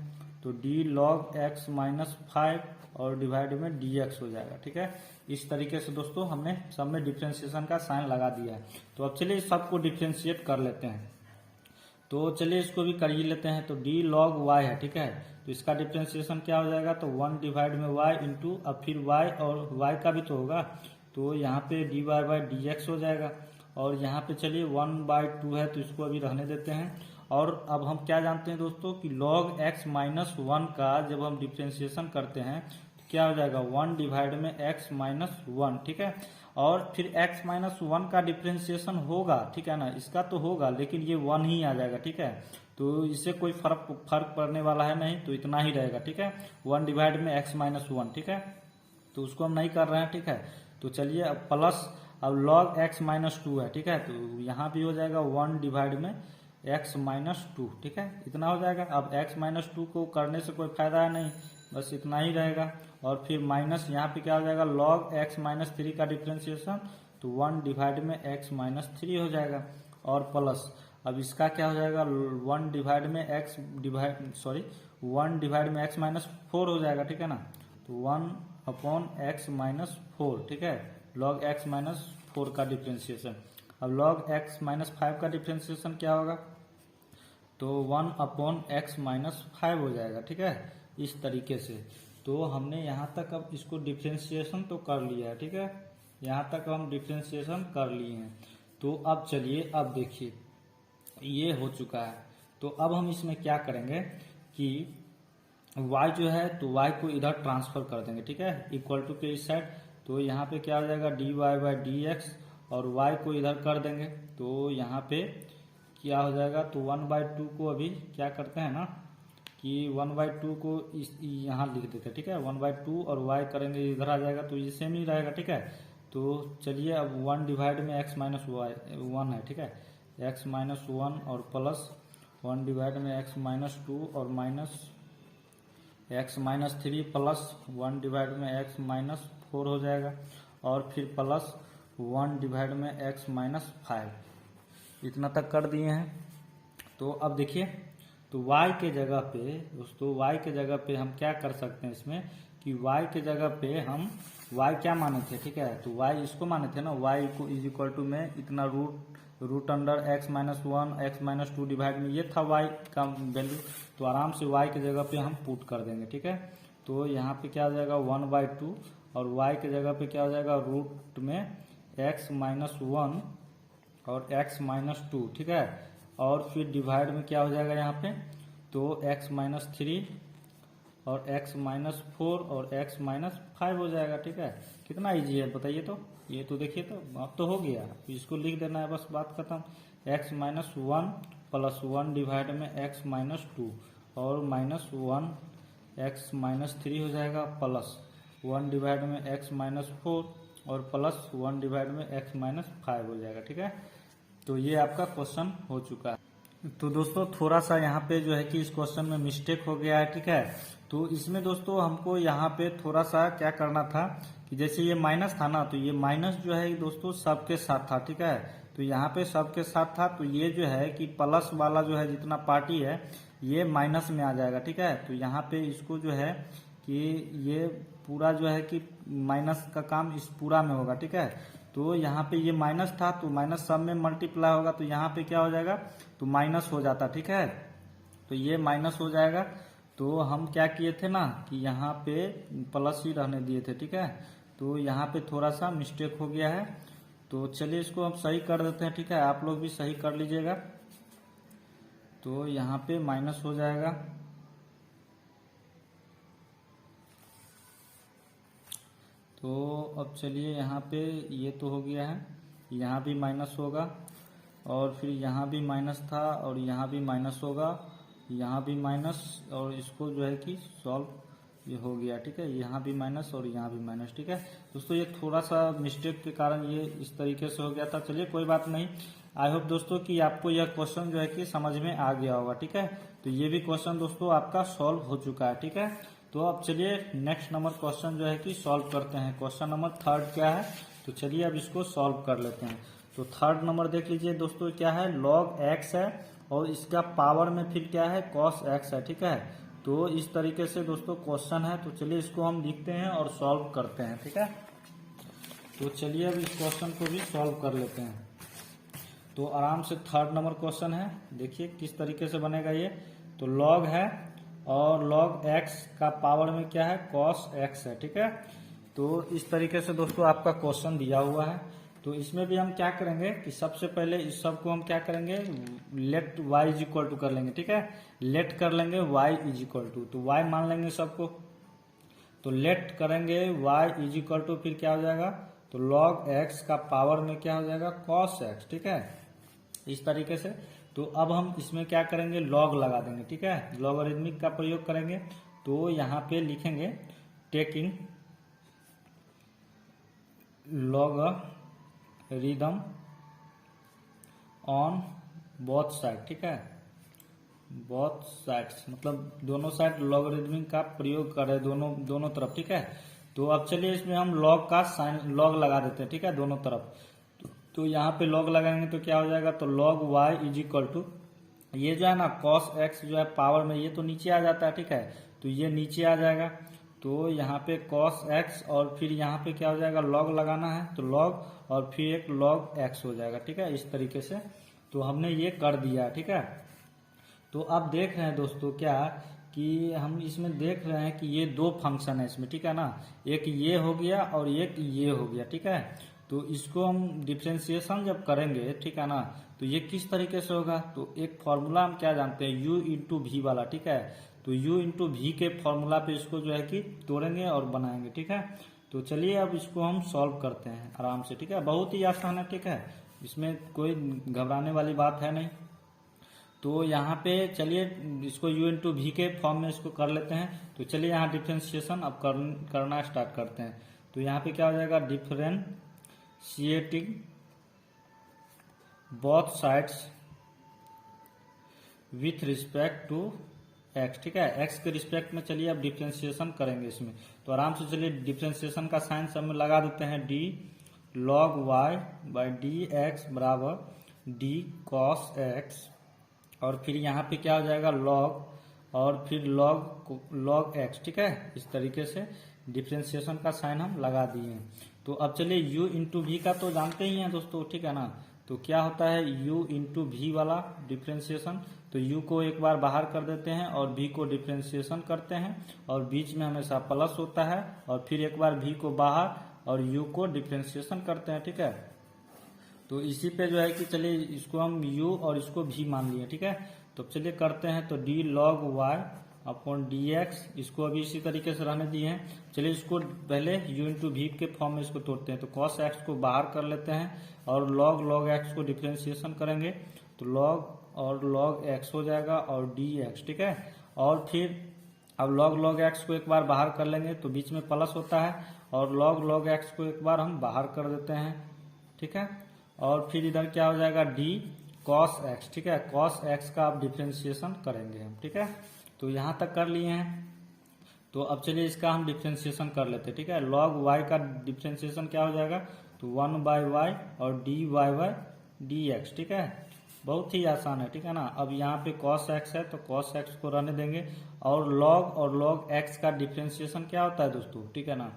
तो d लॉग x माइनस 5 और डिवाइड में dx हो जाएगा। ठीक है, इस तरीके से दोस्तों हमने सब में डिफरेंशिएशन का साइन लगा दिया है। तो अब चलिए सबको डिफरेंशिएट कर लेते हैं। तो चलिए इसको भी कर ही लेते हैं। तो d log y है। ठीक है, तो इसका डिफरेंशिएशन क्या हो जाएगा, तो 1 डिवाइड में y इंटू, अब फिर y और y का भी तो होगा, तो यहाँ पे dy बाई dx हो जाएगा, और यहाँ पे चलिए 1/2 है तो इसको अभी रहने देते हैं। और अब हम क्या जानते हैं दोस्तों कि log x माइनस 1 का जब हम डिफरेंशिएशन करते हैं तो क्या हो जाएगा, 1 डिवाइड में x माइनस 1। ठीक है, और फिर x माइनस 1 का डिफरेंशिएशन होगा। ठीक है ना, इसका तो होगा लेकिन ये 1 ही आ जाएगा। ठीक है, तो इससे कोई फर्क पड़ने वाला है नहीं, तो इतना ही रहेगा। ठीक है, 1 डिवाइड में x माइनस 1। ठीक है, तो उसको हम नहीं कर रहे हैं। ठीक है, तो चलिए अब प्लस, अब log x माइनस 2 है। ठीक है, तो यहाँ भी हो जाएगा 1 डिवाइड में x माइनस 2। ठीक है, इतना हो जाएगा। अब x माइनस 2 को करने से कोई फायदा है नहीं, बस इतना ही रहेगा। और फिर माइनस, यहाँ पे क्या हो जाएगा, log x माइनस 3 का डिफरेंशिएशन, तो 1 डिवाइड में x माइनस 3 हो जाएगा, और प्लस, अब इसका क्या हो जाएगा, 1 डिवाइड में x माइनस 4 हो जाएगा। ठीक है ना, तो 1/x माइनस 4। ठीक है, log x माइनस 4 का डिफरेंशिएशन। अब log x माइनस 5 का डिफरेंशिएशन क्या होगा, तो 1/x माइनस 5 हो जाएगा। ठीक है, इस तरीके से। तो हमने यहाँ तक अब इसको डिफरेंशिएशन तो कर लिया है। ठीक है, यहाँ तक हम डिफरेंशिएशन कर लिए हैं। तो अब चलिए, अब देखिए ये हो चुका है। तो अब हम इसमें क्या करेंगे कि y जो है, तो y को इधर ट्रांसफर कर देंगे। ठीक है, इक्वल टू के इस साइड, तो यहाँ पे क्या हो जाएगा, dy बाई dx, और y को इधर कर देंगे, तो यहाँ पे क्या हो जाएगा, तो 1/2 को अभी क्या करते हैं ना कि 1/2 को यहाँ लिख देते हैं। ठीक है, 1/2 और y करेंगे इधर आ जाएगा, तो ये सेम ही रहेगा। ठीक है, तो चलिए अब 1 डिवाइड में x माइनस 1 है। ठीक है, x माइनस 1 और प्लस 1 डिवाइड में x माइनस 2 और minus x minus 3 plus 1 divide में x माइनस 4 हो जाएगा, और फिर प्लस 1 डिवाइड में x माइनस 5। इतना तक कर दिए हैं। तो अब देखिए, तो y के जगह पे दोस्तों, y के जगह पे हम क्या कर सकते हैं इसमें कि y के जगह पे हम y क्या माने थे। ठीक है, तो y इसको माने थे ना, y को इज इक्वल टू में इतना root under x minus 1 x minus 2 divide में, ये था y का वैल्यू। तो आराम से y के जगह पे हम पुट कर देंगे। ठीक है, तो यहाँ पे क्या हो जाएगा 1/2, और y के जगह पे क्या हो जाएगा, रूट में x माइनस 1 और x माइनस 2। ठीक है, और फिर डिवाइड में क्या हो जाएगा यहाँ पे, तो x माइनस 3 और x माइनस 4 और x माइनस 5 हो जाएगा। ठीक है, कितना इजी है बताइए। तो ये तो देखिए, तो अब तो हो गया, इसको लिख देना है, बस बात खत्म। x माइनस 1 प्लस 1 डिवाइड में x माइनस 2 और माइनस 1 x माइनस 3 हो जाएगा, प्लस 1 डिवाइड में x माइनस 4 और प्लस 1 डिवाइड में x माइनस 5 हो जाएगा। ठीक है, तो ये आपका क्वेश्चन हो चुका है। तो दोस्तों थोड़ा सा यहाँ पे जो है कि इस क्वेश्चन में मिस्टेक हो गया है। ठीक है, तो इसमें दोस्तों हमको यहाँ पे थोड़ा सा क्या करना था कि जैसे ये माइनस था ना, तो ये माइनस जो है दोस्तों सबके साथ था। ठीक है, तो यहाँ पे सबके साथ था, तो ये जो है कि प्लस वाला जो है जितना पार्टी है ये माइनस में आ जाएगा, ठीक है। तो यहाँ पे इसको जो है कि ये पूरा जो है कि माइनस का काम इस पूरा में होगा, ठीक है। तो यहाँ पे ये माइनस था तो माइनस सब में मल्टीप्लाई होगा, तो यहाँ पे क्या हो जाएगा, तो माइनस हो जाता, ठीक है। तो ये माइनस हो जाएगा। तो हम क्या किए थे ना कि यहाँ पे प्लस ही रहने दिए थे, ठीक है। तो यहाँ पे थोड़ा सा मिस्टेक हो गया है, तो चलिए इसको हम सही कर देते हैं, ठीक है। आप लोग भी सही कर लीजिएगा। तो यहाँ पे माइनस हो जाएगा, तो अब चलिए यहाँ पे ये तो हो गया है, यहाँ भी माइनस होगा और फिर यहाँ भी माइनस था और यहाँ भी माइनस होगा, यहाँ भी माइनस, और इसको जो है कि सॉल्व ये हो गया, ठीक है। यहाँ भी माइनस और यहाँ भी माइनस, ठीक है दोस्तों। ये थोड़ा सा मिस्टेक के कारण ये इस तरीके से हो गया था, चलिए कोई बात नहीं। आई होप दोस्तों कि आपको यह क्वेश्चन जो है कि समझ में आ गया होगा, ठीक है। तो ये भी क्वेश्चन दोस्तों आपका सॉल्व हो चुका है, ठीक है। तो अब चलिए नेक्स्ट नंबर क्वेश्चन जो है कि सॉल्व करते हैं। क्वेश्चन नंबर 3 क्या है, तो चलिए अब इसको सॉल्व कर लेते हैं। तो 3 नंबर देख लीजिए दोस्तों, क्या है, log x है और इसका पावर में फिर क्या है, cos x है, ठीक है। तो इस तरीके से दोस्तों क्वेश्चन है, तो चलिए इसको हम लिखते हैं और सॉल्व करते हैं, ठीक है। तो चलिए अब इस क्वेश्चन को भी सॉल्व कर लेते हैं। तो आराम से 3 नंबर क्वेश्चन है, देखिए किस तरीके से बनेगा ये। तो log है और log x का पावर में क्या है, cos x है, ठीक है। तो इस तरीके से दोस्तों आपका क्वेश्चन दिया हुआ है। तो इसमें भी हम क्या करेंगे कि सबसे पहले इस सब को हम क्या करेंगे, let y is equal to कर लेंगे, ठीक है। लेट कर लेंगे y इज इक्वल टू, तो y मान लेंगे सबको। तो लेट करेंगे y इज इक्वल टू, फिर क्या हो जाएगा, तो log x का पावर में क्या हो जाएगा, cos x, ठीक है, इस तरीके से। तो अब हम इसमें क्या करेंगे, लॉग लगा देंगे, ठीक है, लॉगरिथमिक का प्रयोग करेंगे। तो यहाँ पे लिखेंगे taking logarithm on both side, ठीक है, बोथ साइड्स मतलब दोनों साइड लॉगरिथमिक का प्रयोग कर रहे हैं, दोनों तरफ, ठीक है। तो अब चलिए इसमें हम लॉग का साइन लॉग लगा देते हैं, ठीक है, दोनों तरफ। तो यहाँ पे लॉग लगाएंगे तो क्या हो जाएगा, तो log y is equal to, ये जो है ना cos x जो है पावर में, ये तो नीचे आ जाता है, ठीक है। तो ये नीचे आ जाएगा, तो यहाँ पे cos x और फिर यहाँ पे क्या हो जाएगा, log लगाना है, तो log और फिर एक log x हो जाएगा, ठीक है, इस तरीके से। तो हमने ये कर दिया, ठीक है। तो अब देख रहे हैं दोस्तों क्या कि हम इसमें देख रहे हैं कि ये दो फंक्शन है इसमें, ठीक है ना, एक ये हो गया और एक ये हो गया, ठीक है। तो इसको हम डिफ्रेंशिएशन जब करेंगे, ठीक है ना, तो ये किस तरीके से होगा, तो एक फॉर्मूला हम क्या जानते हैं, u इंटू वी वाला, ठीक है। तो u इंटू वी के फॉर्मूला पे इसको जो है कि तोड़ेंगे और बनाएंगे, ठीक है। तो चलिए अब इसको हम सॉल्व करते हैं आराम से, ठीक है, बहुत ही आसान है, ठीक है, इसमें कोई घबराने वाली बात है नहीं। तो यहाँ पे चलिए इसको u इंटू वी के फॉर्म में इसको कर लेते हैं। तो चलिए यहाँ डिफ्रेंशिएशन अब करना स्टार्ट करते हैं। तो यहाँ पे क्या हो जाएगा, differentiating both sides with respect to x, ठीक है, x के रिस्पेक्ट में चलिए अब डिफ्रेंशिएशन करेंगे इसमें। तो आराम से चलिए डिफ्रेंशिएशन का साइन सब में लगा देते हैं, d log y by D x बराबर d cos x, और फिर यहाँ पे क्या हो जाएगा log और फिर log x, ठीक है, इस तरीके से डिफ्रेंशिएशन का साइन हम लगा दिए हैं। तो अब चलिए u इंटू वी का तो जानते ही हैं दोस्तों, ठीक है ना। तो क्या होता है u इंटू वी वाला डिफ्रेंशिएशन, तो u को एक बार बाहर कर देते हैं और v को डिफ्रेंशिएशन करते हैं और बीच में हमेशा प्लस होता है, और फिर एक बार v को बाहर और u को डिफ्रेंशिएशन करते हैं, ठीक है। तो इसी पे जो है कि चलिए इसको हम u और इसको v मान लिए, ठीक है। तो चलिए करते हैं, तो d log y upon D x, इसको अभी इसी तरीके से रहने दिए हैं। चलिए इसको पहले u इंटू वी के फॉर्म में इसको तोड़ते हैं। तो cos x को बाहर कर लेते हैं और log x को डिफ्रेंशिएशन करेंगे, तो log x हो जाएगा और dx, ठीक है। और फिर अब log x को एक बार बाहर कर लेंगे तो बीच में प्लस होता है, और log x को एक बार हम बाहर कर देते हैं, ठीक है। और फिर इधर क्या हो जाएगा, d cos x, ठीक है, cos x का आप डिफ्रेंशिएशन करेंगे हम, ठीक है। तो यहाँ तक कर लिए हैं। तो अब चलिए इसका हम डिफ्रेंशिएशन कर लेते हैं, ठीक है। log y का डिफ्रेंशिएशन क्या हो जाएगा, तो 1 बाई वाई और dy बाई डी एक्स, ठीक है। बहुत ही आसान है, ठीक है ना। अब यहाँ पे cos x है तो cos x को रहने देंगे, और log x का डिफ्रेंशिएशन क्या होता है दोस्तों, ठीक है ना।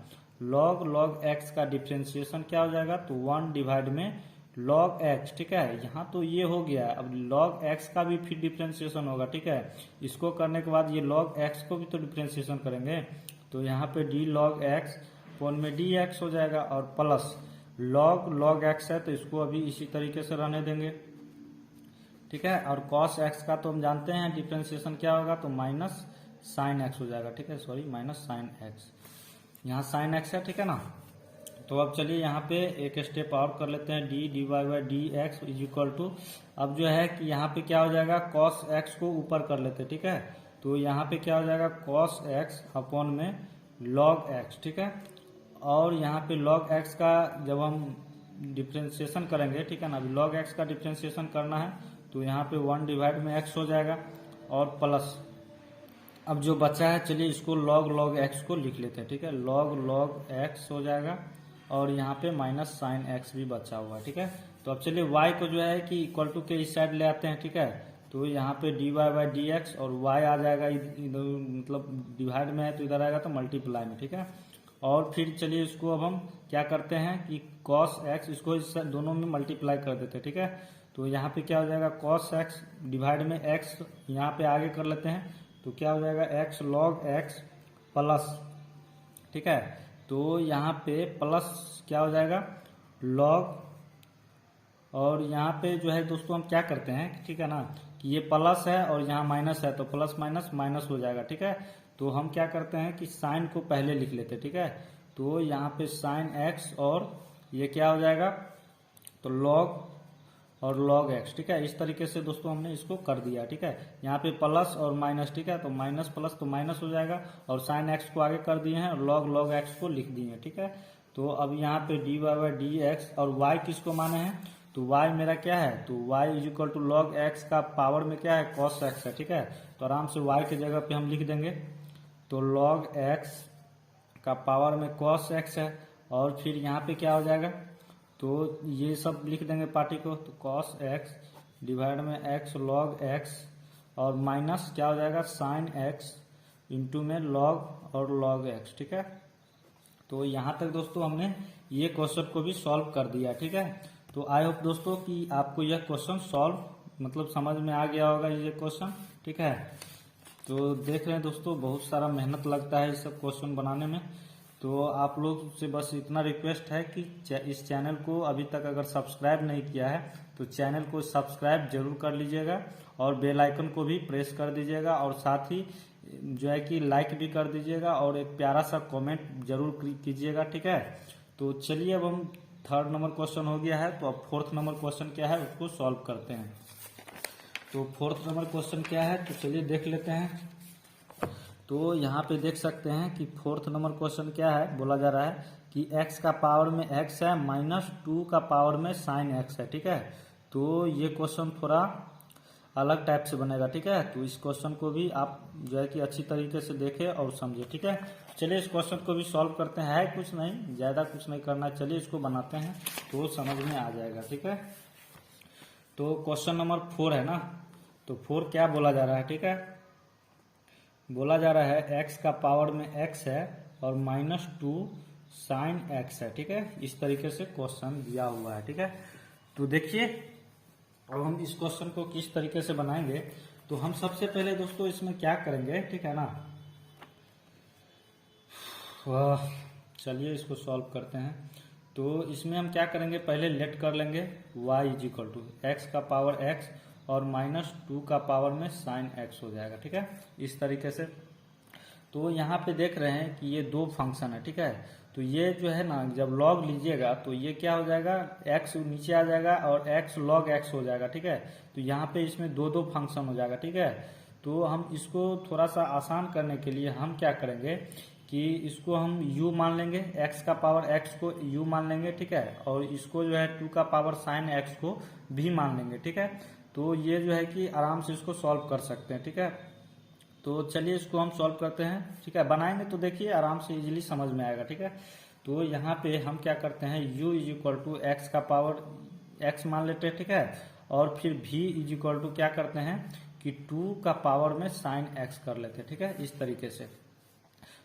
log x का डिफ्रेंशिएशन क्या हो जाएगा, तो 1 डिवाइड में log x, ठीक है। यहाँ तो ये हो गया, अब log x का भी फिर डिफ्रेंशिएशन होगा, ठीक है। इसको करने के बाद ये log x को भी तो डिफ्रेंशिएशन करेंगे, तो यहाँ पे d log x अपॉन में dx हो जाएगा, और प्लस log x है तो इसको अभी इसी तरीके से रहने देंगे, ठीक है। और cos x का तो हम जानते हैं डिफ्रेंशिएशन क्या होगा, तो माइनस साइन एक्स हो जाएगा, ठीक है। सॉरी, माइनस साइन एक्स, यहाँ साइन एक्स है, ठीक है ना। तो अब चलिए यहाँ पे एक स्टेप और कर लेते हैं, D Y by D X is equal to, अब जो है कि यहाँ पे क्या हो जाएगा, cos x को ऊपर कर लेते हैं, ठीक है। तो यहाँ पे क्या हो जाएगा, cos x अपॉन में log x, ठीक है। और यहाँ पे log x का जब हम डिफ्रेंशिएशन करेंगे, ठीक है ना, अभी log x का डिफ्रेंशिएशन करना है, तो यहाँ पे 1 डिवाइड में x हो जाएगा, और प्लस अब जो बचा है, चलिए इसको log x को लिख लेते हैं, ठीक है। log x हो जाएगा, और यहाँ पे माइनस साइन x भी बचा हुआ है, ठीक है। तो अब चलिए y को जो है कि इक्वल टू के इस साइड ले आते हैं, ठीक है। तो यहाँ पे dy बाई डी एक्स, और y आ जाएगा इधर, मतलब डिवाइड में है तो इधर आएगा तो मल्टीप्लाई में, ठीक है। और फिर चलिए इसको अब हम क्या करते हैं कि cos x, इसको इस दोनों में मल्टीप्लाई कर देते हैं, ठीक है। तो यहाँ पे क्या हो जाएगा, cos x डिवाइड में x, यहाँ पे आगे कर लेते हैं, तो क्या हो जाएगा x log x प्लस, ठीक है। तो यहाँ पे प्लस क्या हो जाएगा log, और यहाँ पे जो है दोस्तों हम क्या करते हैं, ठीक है ना, कि ये प्लस है और यहाँ माइनस है, तो प्लस माइनस माइनस हो जाएगा, ठीक है। तो हम क्या करते हैं कि साइन को पहले लिख लेते हैं, ठीक है। तो यहाँ पे साइन x, और ये क्या हो जाएगा, तो log और log x, ठीक है। इस तरीके से दोस्तों हमने इसको कर दिया, ठीक है। यहाँ पे प्लस और माइनस, ठीक है, तो माइनस प्लस तो माइनस हो जाएगा, और साइन x को आगे कर दिए हैं, और log x को लिख दिए हैं, ठीक है। तो अब यहाँ पे D Y by D x, और y किसको माने हैं, तो y मेरा क्या है, तो y is equal to log x का पावर में क्या है, cos x है, ठीक है। तो आराम से y के जगह पे हम लिख देंगे, तो log x का पावर में cos x है, और फिर यहाँ पे क्या हो जाएगा, तो ये सब लिख देंगे पार्टी को, तो cos x डिवाइड में x log x, और माइनस क्या हो जाएगा साइन x इंटू में log और log x, ठीक है। तो यहाँ तक दोस्तों हमने ये क्वेश्चन को भी सॉल्व कर दिया, ठीक है। तो आई होप दोस्तों कि आपको यह क्वेश्चन सॉल्व मतलब समझ में आ गया होगा ये क्वेश्चन, ठीक है। तो देख रहे हैं दोस्तों, बहुत सारा मेहनत लगता है इस सब क्वेश्चन बनाने में। तो आप लोग से बस इतना रिक्वेस्ट है कि इस चैनल को अभी तक अगर सब्सक्राइब नहीं किया है तो चैनल को सब्सक्राइब जरूर कर लीजिएगा, और बेल आइकन को भी प्रेस कर दीजिएगा, और साथ ही जो है कि लाइक भी कर दीजिएगा, और एक प्यारा सा कमेंट जरूर कीजिएगा, ठीक है। तो चलिए अब हम 3rd नंबर क्वेश्चन हो गया है, तो अब 4th नंबर क्वेश्चन क्या है उसको सॉल्व करते हैं। तो 4th नंबर क्वेश्चन क्या है, तो चलिए देख लेते हैं। तो यहाँ पे देख सकते हैं कि 4th नंबर क्वेश्चन क्या है, बोला जा रहा है कि x का पावर में x है, -2 का पावर में साइन x है, ठीक है। तो ये क्वेश्चन थोड़ा अलग टाइप से बनेगा, ठीक है। तो इस क्वेश्चन को भी आप जो है कि अच्छी तरीके से देखें और समझे, ठीक है। चलिए इस क्वेश्चन को भी सॉल्व करते हैं, है कुछ नहीं, ज़्यादा कुछ नहीं करना, चलिए इसको बनाते हैं तो समझ में आ जाएगा, ठीक है। तो क्वेश्चन नंबर 4 है ना, तो 4 क्या बोला जा रहा है, ठीक है। बोला जा रहा है x का पावर में x है और -2 साइन x है, ठीक है। इस तरीके से क्वेश्चन दिया हुआ है, ठीक है। तो देखिए अब हम इस क्वेश्चन को किस तरीके से बनाएंगे, तो हम सबसे पहले दोस्तों इसमें क्या करेंगे, ठीक है ना। चलिए इसको सॉल्व करते हैं। तो इसमें हम क्या करेंगे, पहले लेट कर लेंगे y is equal to X का पावर x और -2 का पावर में साइन x हो जाएगा, ठीक है, इस तरीके से। तो यहाँ पे देख रहे हैं कि ये 2 फंक्शन है, ठीक है। तो ये जो है ना, जब log लीजिएगा तो ये क्या हो जाएगा, x नीचे आ जाएगा और x log x हो जाएगा, ठीक है। तो यहाँ पे इसमें 2 फंक्शन हो जाएगा, ठीक है। तो हम इसको थोड़ा सा आसान करने के लिए हम क्या करेंगे कि इसको हम u मान लेंगे, x का पावर x को u मान लेंगे, ठीक है। और इसको जो है 2 का पावर साइन x को भी मान लेंगे, ठीक है। तो ये जो है कि आराम से इसको सॉल्व कर सकते हैं, ठीक है। तो चलिए इसको हम सॉल्व करते हैं, ठीक है। बनाएंगे तो देखिए आराम से इजीली समझ में आएगा, ठीक है। तो यहाँ पे हम क्या करते हैं, u is equal to X का पावर एक्स मान लेते हैं, ठीक है। और फिर v इज इक्वल टू क्या करते हैं कि 2 का पावर में साइन एक्स कर लेते हैं, ठीक है, इस तरीके से।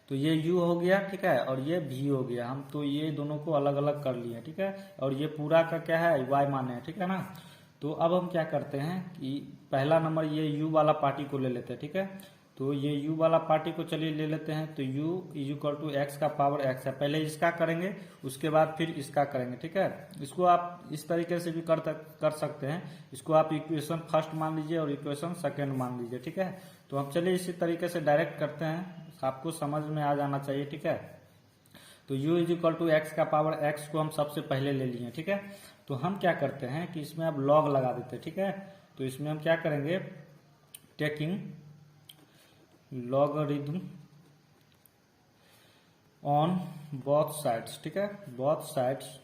तो ये u हो गया, ठीक है, और ये v हो गया। हम तो ये दोनों को अलग अलग कर लिए, ठीक है, और ये पूरा का क्या है y माने है, ठीक है ना। तो अब हम क्या करते हैं कि पहला नंबर ये u वाला पार्टी को ले लेते हैं, ठीक है। तो ये u वाला पार्टी को चलिए ले लेते हैं। तो u is equal to X का पावर x है। पहले इसका करेंगे, उसके बाद फिर इसका करेंगे, ठीक है। इसको आप इस तरीके से भी कर सकते हैं। इसको आप इक्वेशन फर्स्ट मान लीजिए और इक्वेशन सेकेंड मान लीजिए, ठीक है। तो हम चलिए इसी तरीके से डायरेक्ट करते हैं, आपको समझ में आ जाना चाहिए, ठीक है। तो u is equal to X का पावर x को हम सबसे पहले ले लिए, ठीक है। तो हम क्या करते हैं कि इसमें अब log लगा देते हैं, ठीक है। तो इसमें हम क्या करेंगे, taking logarithm on both sides, ठीक है, both sides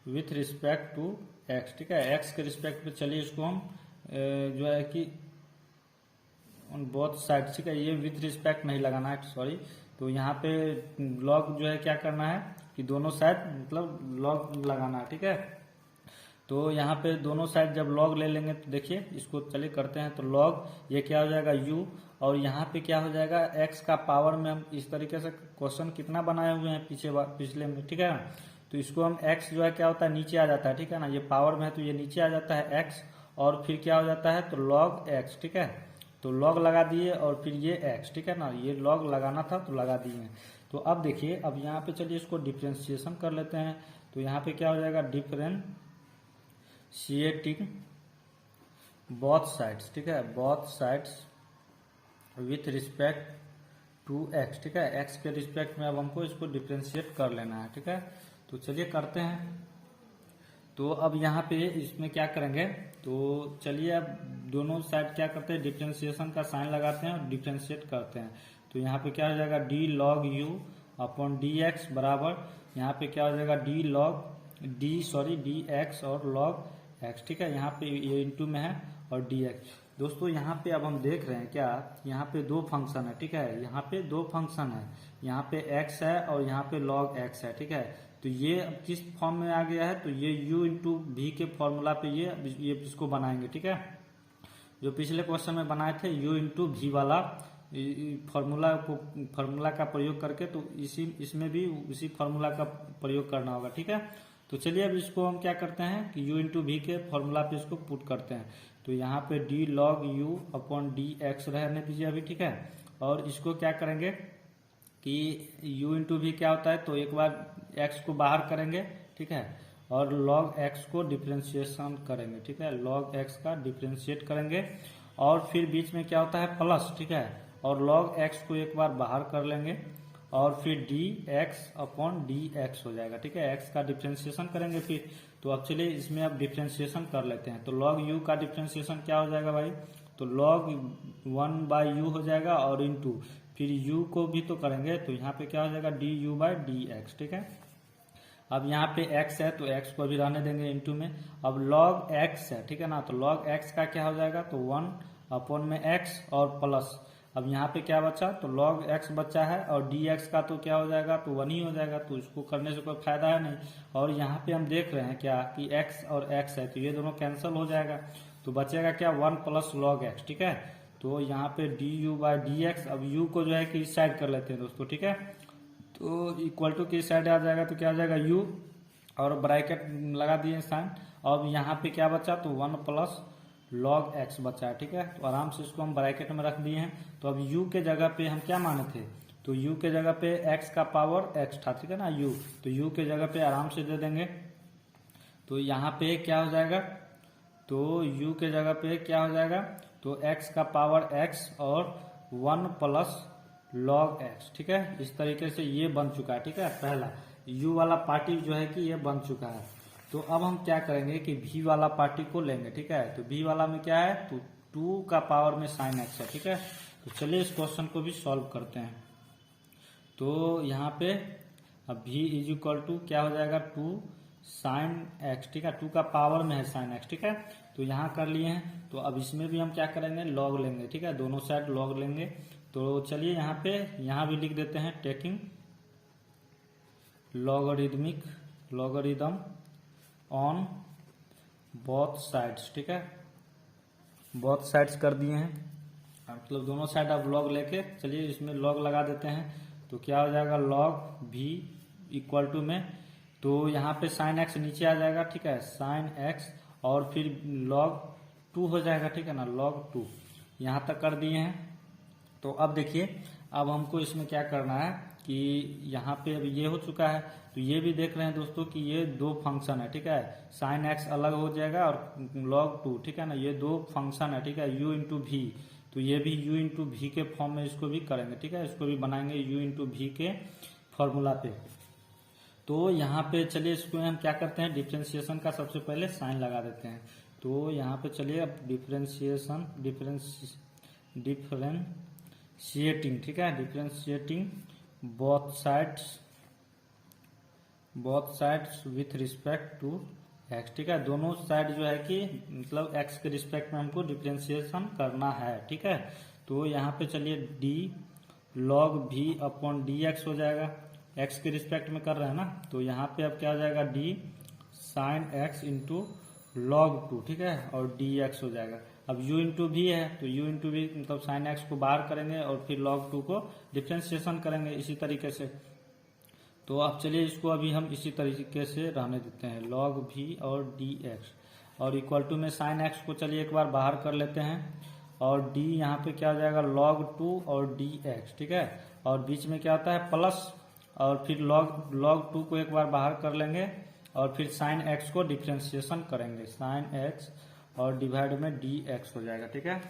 with respect to x, ठीक है। x के रिस्पेक्ट पे चलिए इसको हम जो है कि ऑन बोथ साइड, ठीक है, ये विथ रिस्पेक्ट नहीं लगाना है, सॉरी। तो यहाँ पे लॉग जो है क्या करना है कि दोनों साइड मतलब लॉग लगाना है, ठीक है। तो यहाँ पे दोनों साइड जब लॉग ले लेंगे तो देखिए इसको चलिए करते हैं। तो लॉग ये क्या हो जाएगा u, और यहाँ पे क्या हो जाएगा x का पावर में। हम इस तरीके से क्वेश्चन कितना बनाए हुए हैं पिछले में, ठीक है ना। तो इसको हम x जो है क्या होता है नीचे आ जाता है, ठीक है ना, ये पावर में है तो ये नीचे आ जाता है x, और फिर क्या हो जाता है तो log x, ठीक है। तो log लगा दिए और फिर ये x, ठीक है ना, ये log लगाना था तो लगा दिए। तो अब देखिए, अब यहाँ पे चलिए इसको डिफ्रेंशिएशन कर लेते हैं। तो यहाँ पे क्या हो जाएगा डिफ्रेंशिएटिंग बोथ साइड्स, ठीक है, both sides with respect to x, ठीक है। x के रिस्पेक्ट में अब हमको इसको डिफ्रेंशिएट कर लेना है, ठीक है। तो चलिए करते हैं। तो अब यहाँ पे इसमें क्या करेंगे, तो चलिए अब दोनों साइड क्या करते हैं डिफ्रेंशिएशन का साइन लगाते हैं और डिफ्रेंशिएट करते हैं। तो यहाँ पे क्या हो जाएगा D log you upon D x बराबर, यहाँ पे क्या हो जाएगा डी एक्स और लॉग एक्स, ठीक है। यहाँ पे ये इंटू में है और डी एक्स। दोस्तों यहाँ पे अब हम देख रहे हैं क्या, यहाँ पे दो फंक्शन है, ठीक है, यहाँ पे दो फंक्शन है, यहाँ पे x है और यहाँ पे log x है, ठीक है। तो ये अब किस फॉर्म में आ गया है, तो ये u इंटू वी के फॉर्मूला पे ये इसको बनाएंगे, ठीक है। जो पिछले क्वेश्चन में बनाए थे u इंटू वी वाला फॉर्मूला का प्रयोग करके, तो इसमें भी उसी फॉर्मूला का प्रयोग करना होगा, ठीक है। तो चलिए अब इसको हम क्या करते हैं कि u इंटू वी के फॉर्मूला पे इसको पुट करते हैं। तो यहाँ पे D log you upon D x रहने दीजिए अभी, ठीक है। और इसको क्या करेंगे कि u इंटू वी क्या होता है, तो एक बार x को बाहर करेंगे, ठीक है, और log x को डिफ्रेंशिएशन करेंगे, ठीक है, log x का डिफ्रेंशिएट करेंगे। और फिर बीच में क्या होता है प्लस, ठीक है, और log x को एक बार बाहर कर लेंगे और फिर D x upon D x हो जाएगा, ठीक है। x का डिफ्रेंशिएशन करेंगे फिर। तो अब चलिए इसमें अब डिफ्रेंशिएशन कर लेते हैं। तो log u का डिफ्रेंशिएशन क्या हो जाएगा भाई, तो log 1 बाई यू हो जाएगा और इंटू फिर u को भी तो करेंगे, तो यहाँ पे क्या हो जाएगा D you by D x, ठीक है। अब यहाँ पे x है तो x को भी रहने देंगे इंटू में। अब log x है, ठीक है ना, तो log x का क्या हो जाएगा तो 1 अपॉन में x और प्लस। अब यहाँ पे क्या बचा, तो log x बचा है और dx का तो क्या हो जाएगा तो 1 ही हो जाएगा, तो इसको करने से कोई फायदा है नहीं। और यहाँ पे हम देख रहे हैं क्या कि x और x है, तो ये दोनों कैंसिल हो जाएगा, तो बचेगा क्या 1 प्लस log x, ठीक है। तो यहाँ पे D you by D x, अब u को जो है कि इस साइड कर लेते हैं दोस्तों, ठीक है। तो इक्वल टू की साइड आ जाएगा तो क्या हो जाएगा u और ब्रैकेट लगा दिए साइन। अब यहाँ पे क्या बचा, तो 1 प्लस log x बचा है, ठीक है। तो आराम से इसको हम ब्रैकेट में रख दिए हैं। तो अब u के जगह पे हम क्या माने थे, तो u के जगह पे x का पावर x था, ठीक है ना, u, तो u के जगह पे आराम से दे देंगे। तो यहाँ पे क्या हो जाएगा, तो u के जगह पे क्या हो जाएगा, तो x का पावर x और 1 प्लस log x, ठीक है। इस तरीके से ये बन चुका है, ठीक है, पहला u वाला पार्टी जो है कि ये बन चुका है। तो अब हम क्या करेंगे कि v वाला पार्टी को लेंगे, ठीक है। तो v वाला में क्या है, तो 2 का पावर में साइन x है, ठीक है। तो चलिए इस क्वेश्चन को भी सॉल्व करते हैं। तो यहाँ पे अब v इज इक्वल टू क्या हो जाएगा 2 साइन x, ठीक है, 2 का पावर में है साइन x, ठीक है। तो यहाँ कर लिए हैं। तो अब इसमें भी हम क्या करेंगे लॉग लेंगे, ठीक है, दोनों साइड लॉग लेंगे। तो चलिए यहाँ भी लिख देते हैं taking logarithm on both sides, ठीक है, बोथ साइड्स कर दिए हैं, मतलब दोनों साइड आप लॉग लेके चलिए इसमें लॉग लगा देते हैं। तो क्या हो जाएगा लॉग भी इक्वल टू में, तो यहाँ पे साइन एक्स नीचे आ जाएगा, ठीक है, साइन एक्स और फिर लॉग 2 हो जाएगा, ठीक है ना, लॉग 2 यहाँ तक कर दिए हैं। तो अब देखिए अब हमको इसमें क्या करना है कि यहाँ पे अब ये हो चुका है, तो ये भी देख रहे हैं दोस्तों कि ये दो फंक्शन है, ठीक है, साइन एक्स अलग हो जाएगा और लॉग 2, ठीक है ना, ये दो फंक्शन है, ठीक है, u इंटू भी, तो ये भी u इंटू भी के फॉर्म में इसको भी करेंगे, ठीक है, इसको भी बनाएंगे u इंटू भी के फॉर्मूला पे। तो यहाँ पे चलिए इसको हम क्या करते हैं, डिफ्रेंशिएशन का सबसे पहले साइन लगा देते हैं। तो यहाँ पे चलिए अब डिफ्रेंशिएशन डिफ्रेंशिएटिंग, ठीक है, differentiating both sides with respect to X, ठीक है, दोनों साइड जो है कि मतलब एक्स के रिस्पेक्ट में हमको डिफ्रेंशिएशन करना है, ठीक है। तो यहाँ पे चलिए डी लॉग भी अपॉन डी एक्स हो जाएगा, एक्स के रिस्पेक्ट में कर रहे हैं ना, तो यहाँ पे अब क्या हो जाएगा D sine x into log 2, ठीक है, और डी एक्स हो जाएगा। अब u इंटू भी है तो u इंटू भी मतलब साइन एक्स को बाहर करेंगे और फिर log 2 को डिफ्रेंशिएशन करेंगे इसी तरीके से। तो अब चलिए इसको अभी हम इसी तरीके से रहने देते हैं, log भी और dx और इक्वल टू में साइन एक्स को चलिए एक बार बाहर कर लेते हैं और d यहाँ पे क्या हो जाएगा log 2 और dx, ठीक है, और बीच में क्या होता है प्लस और फिर log 2 को एक बार बाहर कर लेंगे और फिर साइन एक्स को डिफ्रेंशिएशन करेंगे, साइन एक्स और डिवाइड में dx हो जाएगा, ठीक है।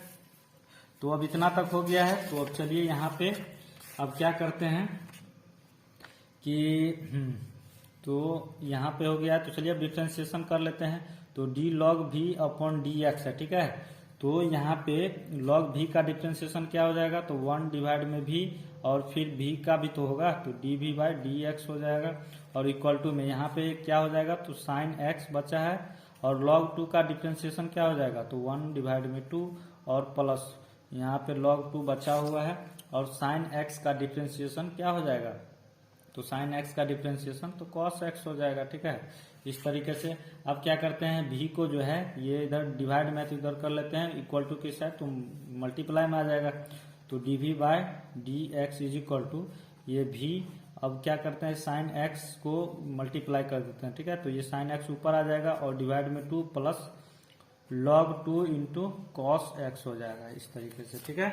तो अब इतना तक हो गया है। तो अब चलिए यहाँ पे अब क्या करते हैं कि तो यहाँ पे हो गया है, तो चलिए अब डिफ्रेंशिएशन कर लेते हैं। तो d log v upon dx है, ठीक है, तो यहाँ पे log v का डिफ्रेंशिएशन क्या हो जाएगा, तो 1 डिवाइड में v और फिर v का भी तो होगा, तो dv बाई dx हो जाएगा और इक्वल टू में यहाँ पे क्या हो जाएगा, तो साइन x बचा है और log 2 का डिफ्रेंशिएशन क्या हो जाएगा, तो 1 डिवाइड में 2 और प्लस यहाँ पे log 2 बचा हुआ है और साइन x का डिफ्रेंशिएशन क्या हो जाएगा, तो साइन x का डिफ्रेंशिएशन तो cos x हो जाएगा, ठीक है। इस तरीके से अब क्या करते हैं v को जो है ये इधर डिवाइड में तो इधर कर लेते हैं इक्वल टू के साथ, तो मल्टीप्लाई में आ जाएगा, तो dv by dx is equal to ये v, अब क्या करते हैं साइन x को मल्टीप्लाई कर देते हैं, ठीक है, तो ये साइन x ऊपर आ जाएगा और डिवाइड में 2 plus log 2 into cos x हो जाएगा इस तरीके से, ठीक है।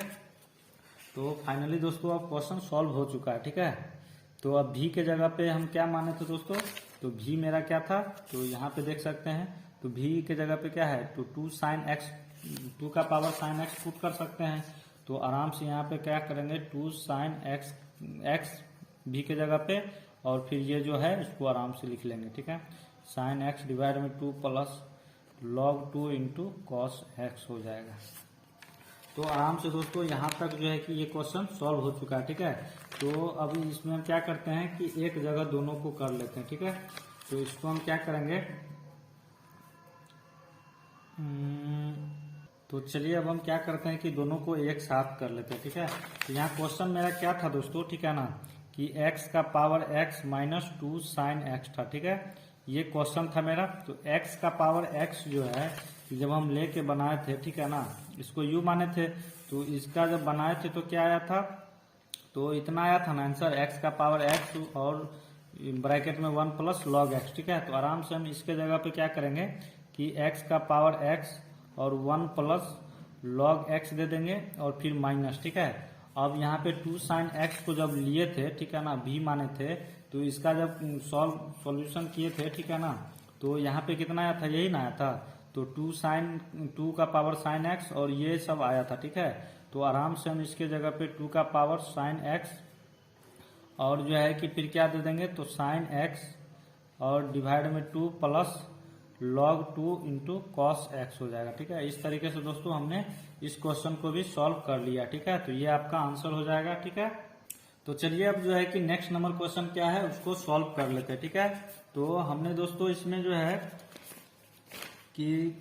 तो फाइनली दोस्तों अब क्वेश्चन सॉल्व हो चुका है, ठीक है। तो अब v के जगह पे हम क्या माने थे दोस्तों, तो v मेरा क्या था, तो यहाँ पे देख सकते हैं, तो v के जगह पे क्या है, तो 2 साइन एक्स 2 का पावर साइन एक्स पुट कर सकते हैं, तो आराम से यहाँ पे क्या करेंगे 2 साइन एक्स v के जगह पे और फिर ये जो है इसको आराम से लिख लेंगे, ठीक है, साइन एक्स डिवाइड में 2 plus log 2 into cos x हो जाएगा। तो आराम से दोस्तों यहाँ तक जो है कि ये क्वेश्चन सॉल्व हो चुका है, ठीक है। तो अभी इसमें हम क्या करते हैं कि एक जगह दोनों को कर लेते हैं, ठीक है। तो इसको हम क्या करेंगे, तो चलिए अब हम क्या करते हैं कि दोनों को एक साथ कर लेते हैं, ठीक है। तो यहाँ क्वेश्चन मेरा क्या था दोस्तों, ठीक है ना, कि x का power x minus 2 sine x था, ठीक है, ये क्वेश्चन था मेरा। तो x का पावर x जो है जब हम लेके बनाए थे, ठीक है ना, इसको u माने थे, तो इसका जब बनाए थे तो क्या आया था, तो इतना आया था ना आंसर, x का पावर x और ब्रैकेट में 1 प्लस log x, ठीक है। तो आराम से हम इसके जगह पे क्या करेंगे कि x का पावर x और 1 प्लस log x दे देंगे और फिर माइनस, ठीक है। अब यहाँ पे 2 साइन एक्स को जब लिए थे, ठीक है ना, v माने थे, तो इसका जब सॉल्यूशन किए थे, ठीक है ना, तो यहाँ पे कितना आया था, यही ना आया था, तो 2 का पावर साइन एक्स और ये सब आया था, ठीक है। तो आराम से हम इसके जगह पे 2 का पावर साइन एक्स और जो है कि फिर क्या दे देंगे, तो साइन एक्स और डिवाइड में 2 plus log 2 into cos x हो जाएगा, ठीक है। इस तरीके से दोस्तों हमने इस क्वेश्चन को भी सॉल्व कर लिया, ठीक है। तो ये आपका आंसर हो जाएगा, ठीक है। तो चलिए अब जो है कि नेक्स्ट नंबर क्वेश्चन क्या है उसको सॉल्व कर लेते हैं, ठीक है। तो हमने दोस्तों इसमें जो है कि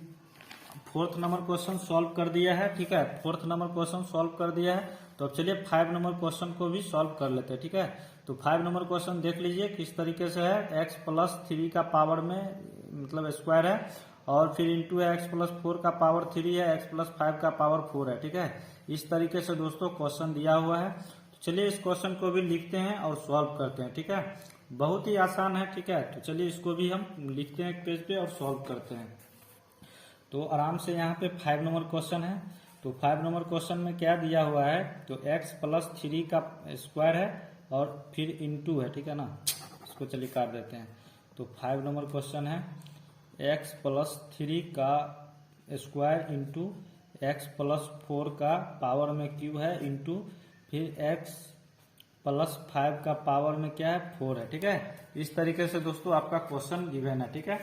4th नंबर क्वेश्चन सॉल्व कर दिया है, ठीक है, 4th नंबर क्वेश्चन सॉल्व कर दिया है। तो अब चलिए 5 नंबर क्वेश्चन को भी सॉल्व कर लेते हैं, ठीक है। तो 5 नंबर क्वेश्चन देख लीजिए किस तरीके से है, x प्लस 3 का पावर में मतलब स्क्वायर है और फिर इंटू है एक्स प्लस 4 का पावर 3 है, एक्स प्लस 5 का पावर 4 है। ठीक है, इस तरीके से दोस्तों क्वेश्चन दिया हुआ है। तो चलिए इस क्वेश्चन को भी लिखते हैं और सॉल्व करते हैं। ठीक है, बहुत ही आसान है। ठीक है, तो चलिए इसको भी हम लिखते हैं एक पेज पे और सॉल्व करते हैं। तो आराम से यहाँ पे 5 नंबर क्वेश्चन है। तो 5 नंबर क्वेश्चन में क्या दिया हुआ है, तो x प्लस 3 का स्क्वायर है और फिर इंटू है। ठीक है ना, इसको चलिए काट देते हैं। तो 5 नंबर क्वेश्चन है x प्लस 3 का स्क्वायर इंटू एक्स प्लस 4 का पावर में क्यू है इंटू फिर x प्लस 5 का पावर में क्या है 4 है। ठीक है, इस तरीके से दोस्तों आपका क्वेश्चन गिवन है। ठीक है,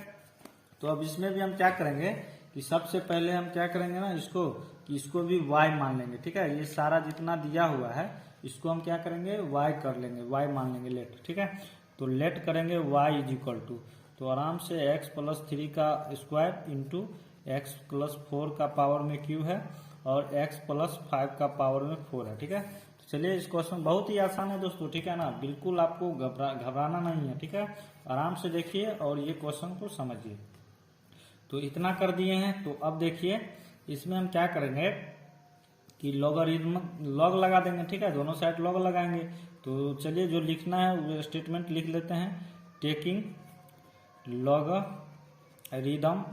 तो अब इसमें भी हम क्या करेंगे कि सबसे पहले हम क्या करेंगे ना, इसको भी y मान लेंगे। ठीक है, ये सारा जितना दिया हुआ है इसको हम क्या करेंगे y कर लेंगे, y मान लेंगे लेट। ठीक है, तो लेट करेंगे y इज इक्वल टू, तो आराम से x प्लस 3 का स्क्वायर इंटू एक्स प्लस 4 का पावर में q है और x प्लस 5 का पावर में 4 है। ठीक है, तो चलिए इस क्वेश्चन बहुत ही आसान है दोस्तों। ठीक है ना, बिल्कुल आपको घबराना नहीं है। ठीक है, आराम से देखिए और ये क्वेश्चन को समझिए। तो इतना कर दिए हैं। तो अब देखिए इसमें हम क्या करेंगे कि लॉगरिथम लॉग लगा देंगे। ठीक है, दोनों साइड लॉग लगाएंगे। तो चलिए जो लिखना है वो स्टेटमेंट लिख लेते हैं, taking logarithm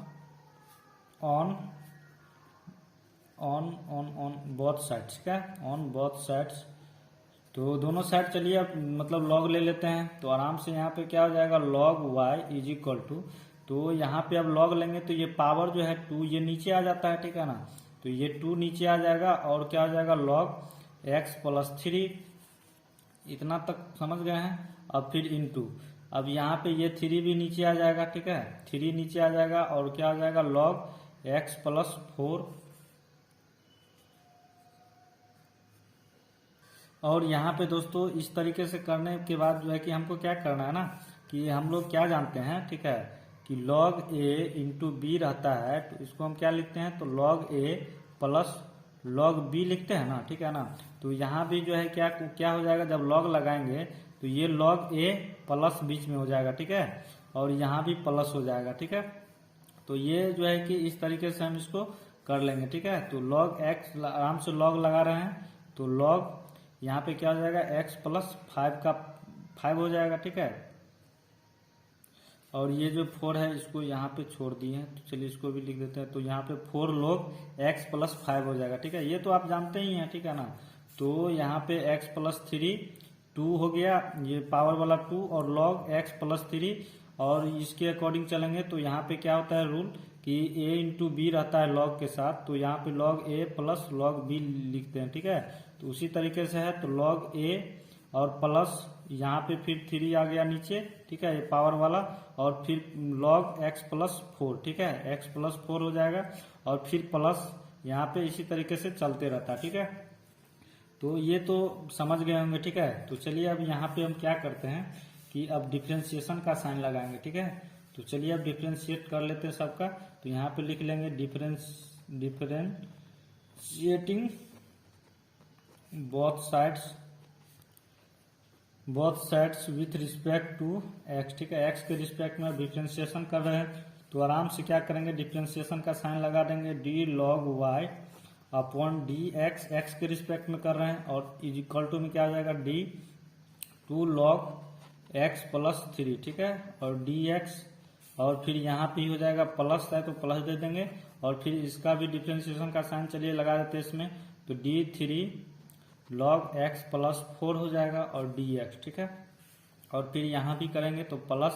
on both sides. ठीक है, ऑन बोथ साइड्स। तो दोनों साइड चलिए अब मतलब लॉग ले लेते हैं। तो आराम से यहाँ पे क्या हो जाएगा, log y is equal to, तो यहाँ पे अब लॉग लेंगे तो ये पावर जो है 2 ये नीचे आ जाता है। ठीक है ना, तो ये 2 नीचे आ जाएगा और क्या हो जाएगा लॉग x प्लस 3, इतना तक समझ गए हैं। अब फिर इनटू, अब यहाँ पे ये 3 भी नीचे आ जाएगा। ठीक है, 3 नीचे आ जाएगा और क्या हो जाएगा लॉग x प्लस 4, और यहाँ पे दोस्तों इस तरीके से करने के बाद जो है कि हमको क्या करना है ना, कि हम लोग क्या जानते हैं। ठीक है, कि log a इंटू बी रहता है, तो इसको हम क्या लिखते हैं, तो log a plus log b लिखते हैं ना। ठीक है ना, तो यहाँ भी जो है क्या हो जाएगा, जब log लगाएंगे तो ये log a प्लस बीच में हो जाएगा। ठीक है, और यहाँ भी प्लस हो जाएगा। ठीक है, तो ये जो है कि इस तरीके से हम इसको कर लेंगे। ठीक है, तो log x आराम से log लगा रहे हैं, तो log यहाँ पे क्या हो जाएगा x प्लस 5 का 5 हो जाएगा। ठीक है, और ये जो 4 है इसको यहाँ पे छोड़ दिए हैं, तो चलिए इसको भी लिख देते हैं। तो यहाँ पे 4 log x प्लस 5 हो जाएगा। ठीक है, ये तो आप जानते ही हैं। ठीक है ना, तो यहाँ पे x प्लस 3 2 हो गया, ये पावर वाला 2 और log x प्लस 3, और इसके अकॉर्डिंग चलेंगे तो यहाँ पे क्या होता है रूल कि a इंटू बी रहता है log के साथ, तो यहाँ पे log a plus log b लिखते हैं। ठीक है, तो उसी तरीके से है, तो log a और प्लस यहाँ पे फिर 3 आ गया नीचे। ठीक है, ये पावर वाला, और फिर log x प्लस 4। ठीक है, x प्लस 4 हो जाएगा और फिर प्लस यहाँ पे इसी तरीके से चलते रहता है। ठीक है, तो ये तो समझ गए होंगे। ठीक है, तो चलिए अब यहाँ पे हम क्या करते हैं कि अब डिफ्रेंशिएशन का साइन लगाएंगे। ठीक है, तो चलिए अब डिफ्रेंशिएट कर लेते हैं सबका। तो यहाँ पे लिख लेंगे differentiating both sides with respect to x। ठीक है, x के रिस्पेक्ट में डिफ्रेंशिएशन कर रहे हैं, तो आराम से क्या करेंगे डिफ्रेंशिएशन का साइन लगा देंगे, D log y upon D x के रिस्पेक्ट में कर रहे हैं, और इज इक्वल टू में क्या हो जाएगा डी 2 log x प्लस 3। ठीक है, और डी एक्स, और फिर यहाँ पे हो जाएगा प्लस है तो प्लस दे देंगे, और फिर इसका भी डिफ्रेंशिएशन का साइन चलिए लगा देते हैं इसमें, तो d3 log x प्लस 4 हो जाएगा और dx। ठीक है, और फिर यहाँ भी करेंगे तो प्लस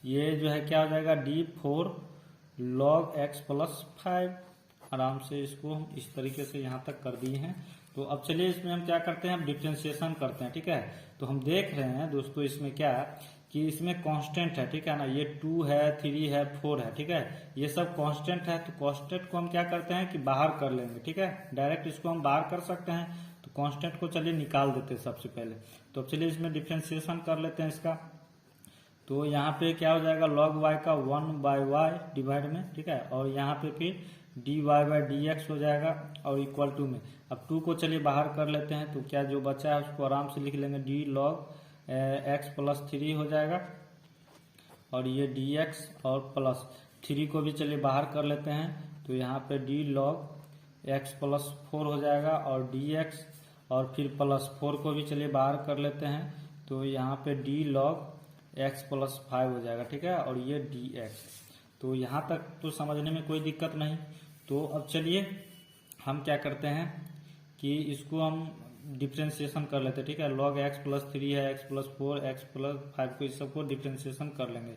ये जो है क्या हो जाएगा d4 log x प्लस 5। आराम से इसको हम इस तरीके से यहाँ तक कर दिए हैं। तो अब चलिए इसमें हम क्या करते हैं, हम डिफ्रेंशिएशन करते हैं। ठीक है, तो हम देख रहे हैं दोस्तों इसमें क्या कि इसमें कांस्टेंट है। ठीक है ना, ये 2 है 3 है 4 है। ठीक है, ये सब कांस्टेंट है, तो कांस्टेंट को हम क्या करते हैं कि बाहर कर लेंगे। ठीक है, डायरेक्ट इसको हम बाहर कर सकते हैं, तो कांस्टेंट को चलिए निकाल देते हैं सबसे पहले। तो अब चलिए इसमें डिफ्रेंशिएशन कर लेते हैं इसका। तो यहाँ पे क्या हो जाएगा log y का 1/y डिवाइड में। ठीक है, और यहाँ पे फिर dy बाई dx हो जाएगा और इक्वल टू में, अब 2 को चलिए बाहर कर लेते हैं, तो क्या जो बचा है उसको आराम से लिख लेंगे, d log x प्लस 3 हो जाएगा, और ये dx और प्लस 3 को भी चलिए बाहर कर लेते हैं, तो यहाँ पे डी लॉग एक्स प्लस 4 हो जाएगा और डी एक्स, और फिर प्लस 4 को भी चलिए बाहर कर लेते हैं, तो यहाँ पे डी लॉग एक्स प्लस 5 हो जाएगा, ठीक है, और ये डी एक्स। तो यहाँ तक तो समझने में कोई दिक्कत नहीं। तो अब चलिए हम क्या करते हैं कि इसको हम डिफ्रेंशिएशन कर लेते हैं, ठीक है। लॉग एक्स प्लस 3 है, एक्स प्लस 4, एक्स प्लस 5 को इस सबको डिफ्रेंशिएशन कर लेंगे,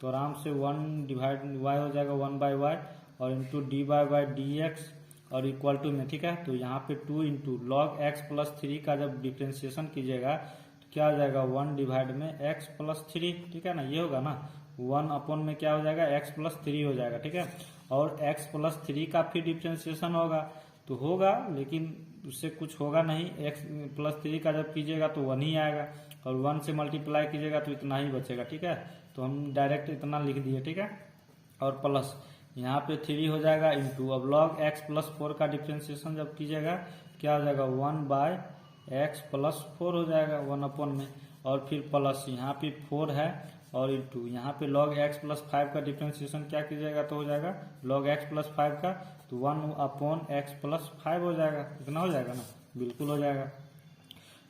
तो आराम से 1 डिवाइड वाई हो जाएगा 1 बाई वाई और into d Y by D x और इक्वल टू में, ठीक है। तो यहाँ पे 2 इंटू लॉग एक्स प्लस 3 का जब डिफ्रेंशिएशन कीजिएगा तो क्या हो जाएगा 1 डिवाइड में एक्स प्लस 3, ठीक है ना, ये होगा ना 1 अपॉन में क्या हो जाएगा एक्स प्लस 3 हो जाएगा, ठीक है। और एक्स प्लस 3 का फिर डिफ्रेंशिएशन होगा तो होगा, लेकिन उससे कुछ होगा नहीं, एक्स प्लस 3 का जब कीजिएगा तो 1 ही आएगा और 1 से मल्टीप्लाई कीजिएगा तो इतना ही बचेगा, ठीक है। तो हम डायरेक्ट इतना लिख दिए, ठीक है, और प्लस यहाँ पे 3 हो जाएगा इंटू, अब लॉग एक्स प्लस 4 का डिफ्रेंशिएशन जब कीजिएगा क्या हो जाएगा 1 बाय एक्स प्लस 4 हो जाएगा 1 अपॉन में, और फिर प्लस यहाँ पे 4 है और इंटू यहाँ पे लॉग एक्स प्लस 5 का डिफ्रेंशिएशन क्या कीजिएगा तो हो जाएगा लॉग एक्स प्लस 5 का, तो 1 अपॉन एक्स प्लस 5 हो जाएगा, इतना हो जाएगा ना, बिल्कुल हो जाएगा।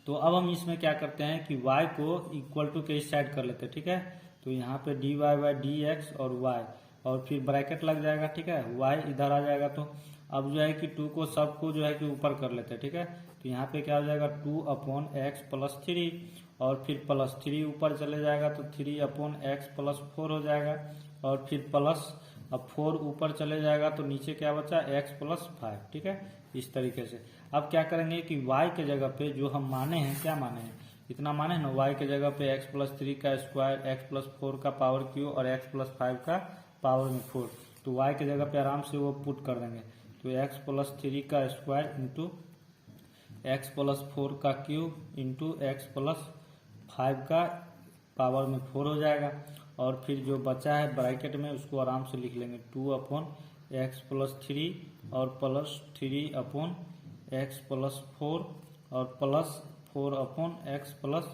तो अब हम इसमें क्या करते हैं कि y को इक्वल टू के इस साइड कर लेते हैं, ठीक है। तो यहाँ पे D Y by D x और y और फिर ब्रैकेट लग जाएगा, ठीक है, y इधर आ जाएगा। तो अब जो है कि 2 को सबको जो है कि ऊपर कर लेते हैं, ठीक है। तो यहाँ पे क्या हो जाएगा 2 अपॉन एक्स प्लस 3 और फिर प्लस 3 ऊपर चले जाएगा तो 3 अपॉन एक्स प्लस 4 हो जाएगा और फिर प्लस, अब 4 ऊपर चले जाएगा तो नीचे क्या बचा एक्स प्लस 5, ठीक है, इस तरीके से। अब क्या करेंगे कि y के जगह पे जो हम माने हैं, क्या माने हैं, इतना माने ना, y के जगह पे एक्स प्लस 3 का स्क्वायर, एक्स प्लस 4 का पावर क्यू और एक्स प्लस 5 का पावर में 4, तो y के जगह पे आराम से वो पुट कर देंगे, तो एक्स प्लस 3 का स्क्वायर इंटू एक्स प्लस 4 का क्यूब इंटू एक्स प्लस 5 का पावर में 4 हो जाएगा और फिर जो बचा है ब्रैकेट में उसको आराम से लिख लेंगे 2 अपॉन एक्स प्लस 3 और प्लस 3 अपॉन एक्स प्लस 4 और प्लस 4 अपॉन एक्स प्लस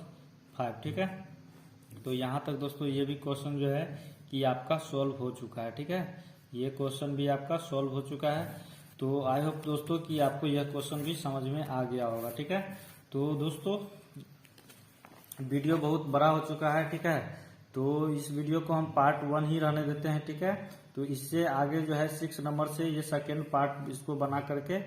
5, ठीक है। तो यहाँ तक दोस्तों ये भी क्वेश्चन जो है कि आपका सॉल्व हो चुका है, ठीक है, ये क्वेश्चन भी आपका सॉल्व हो चुका है। तो आई होप दोस्तों कि आपको यह क्वेश्चन भी समझ में आ गया होगा, ठीक है। तो दोस्तों वीडियो बहुत बड़ा हो चुका है, ठीक है, तो इस वीडियो को हम पार्ट 1 ही रहने देते हैं, ठीक है। तो इससे आगे जो है 6 नंबर से ये सेकेंड पार्ट इसको बना करके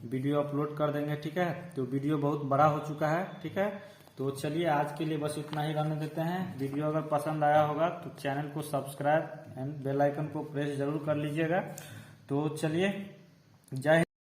वीडियो अपलोड कर देंगे, ठीक है। तो वीडियो बहुत बड़ा हो चुका है, ठीक है। तो चलिए आज के लिए बस इतना ही रहने देते हैं। वीडियो अगर पसंद आया होगा तो चैनल को सब्सक्राइब एंड बेल आइकन को प्रेस जरूर कर लीजिएगा। तो चलिए जय हिंद।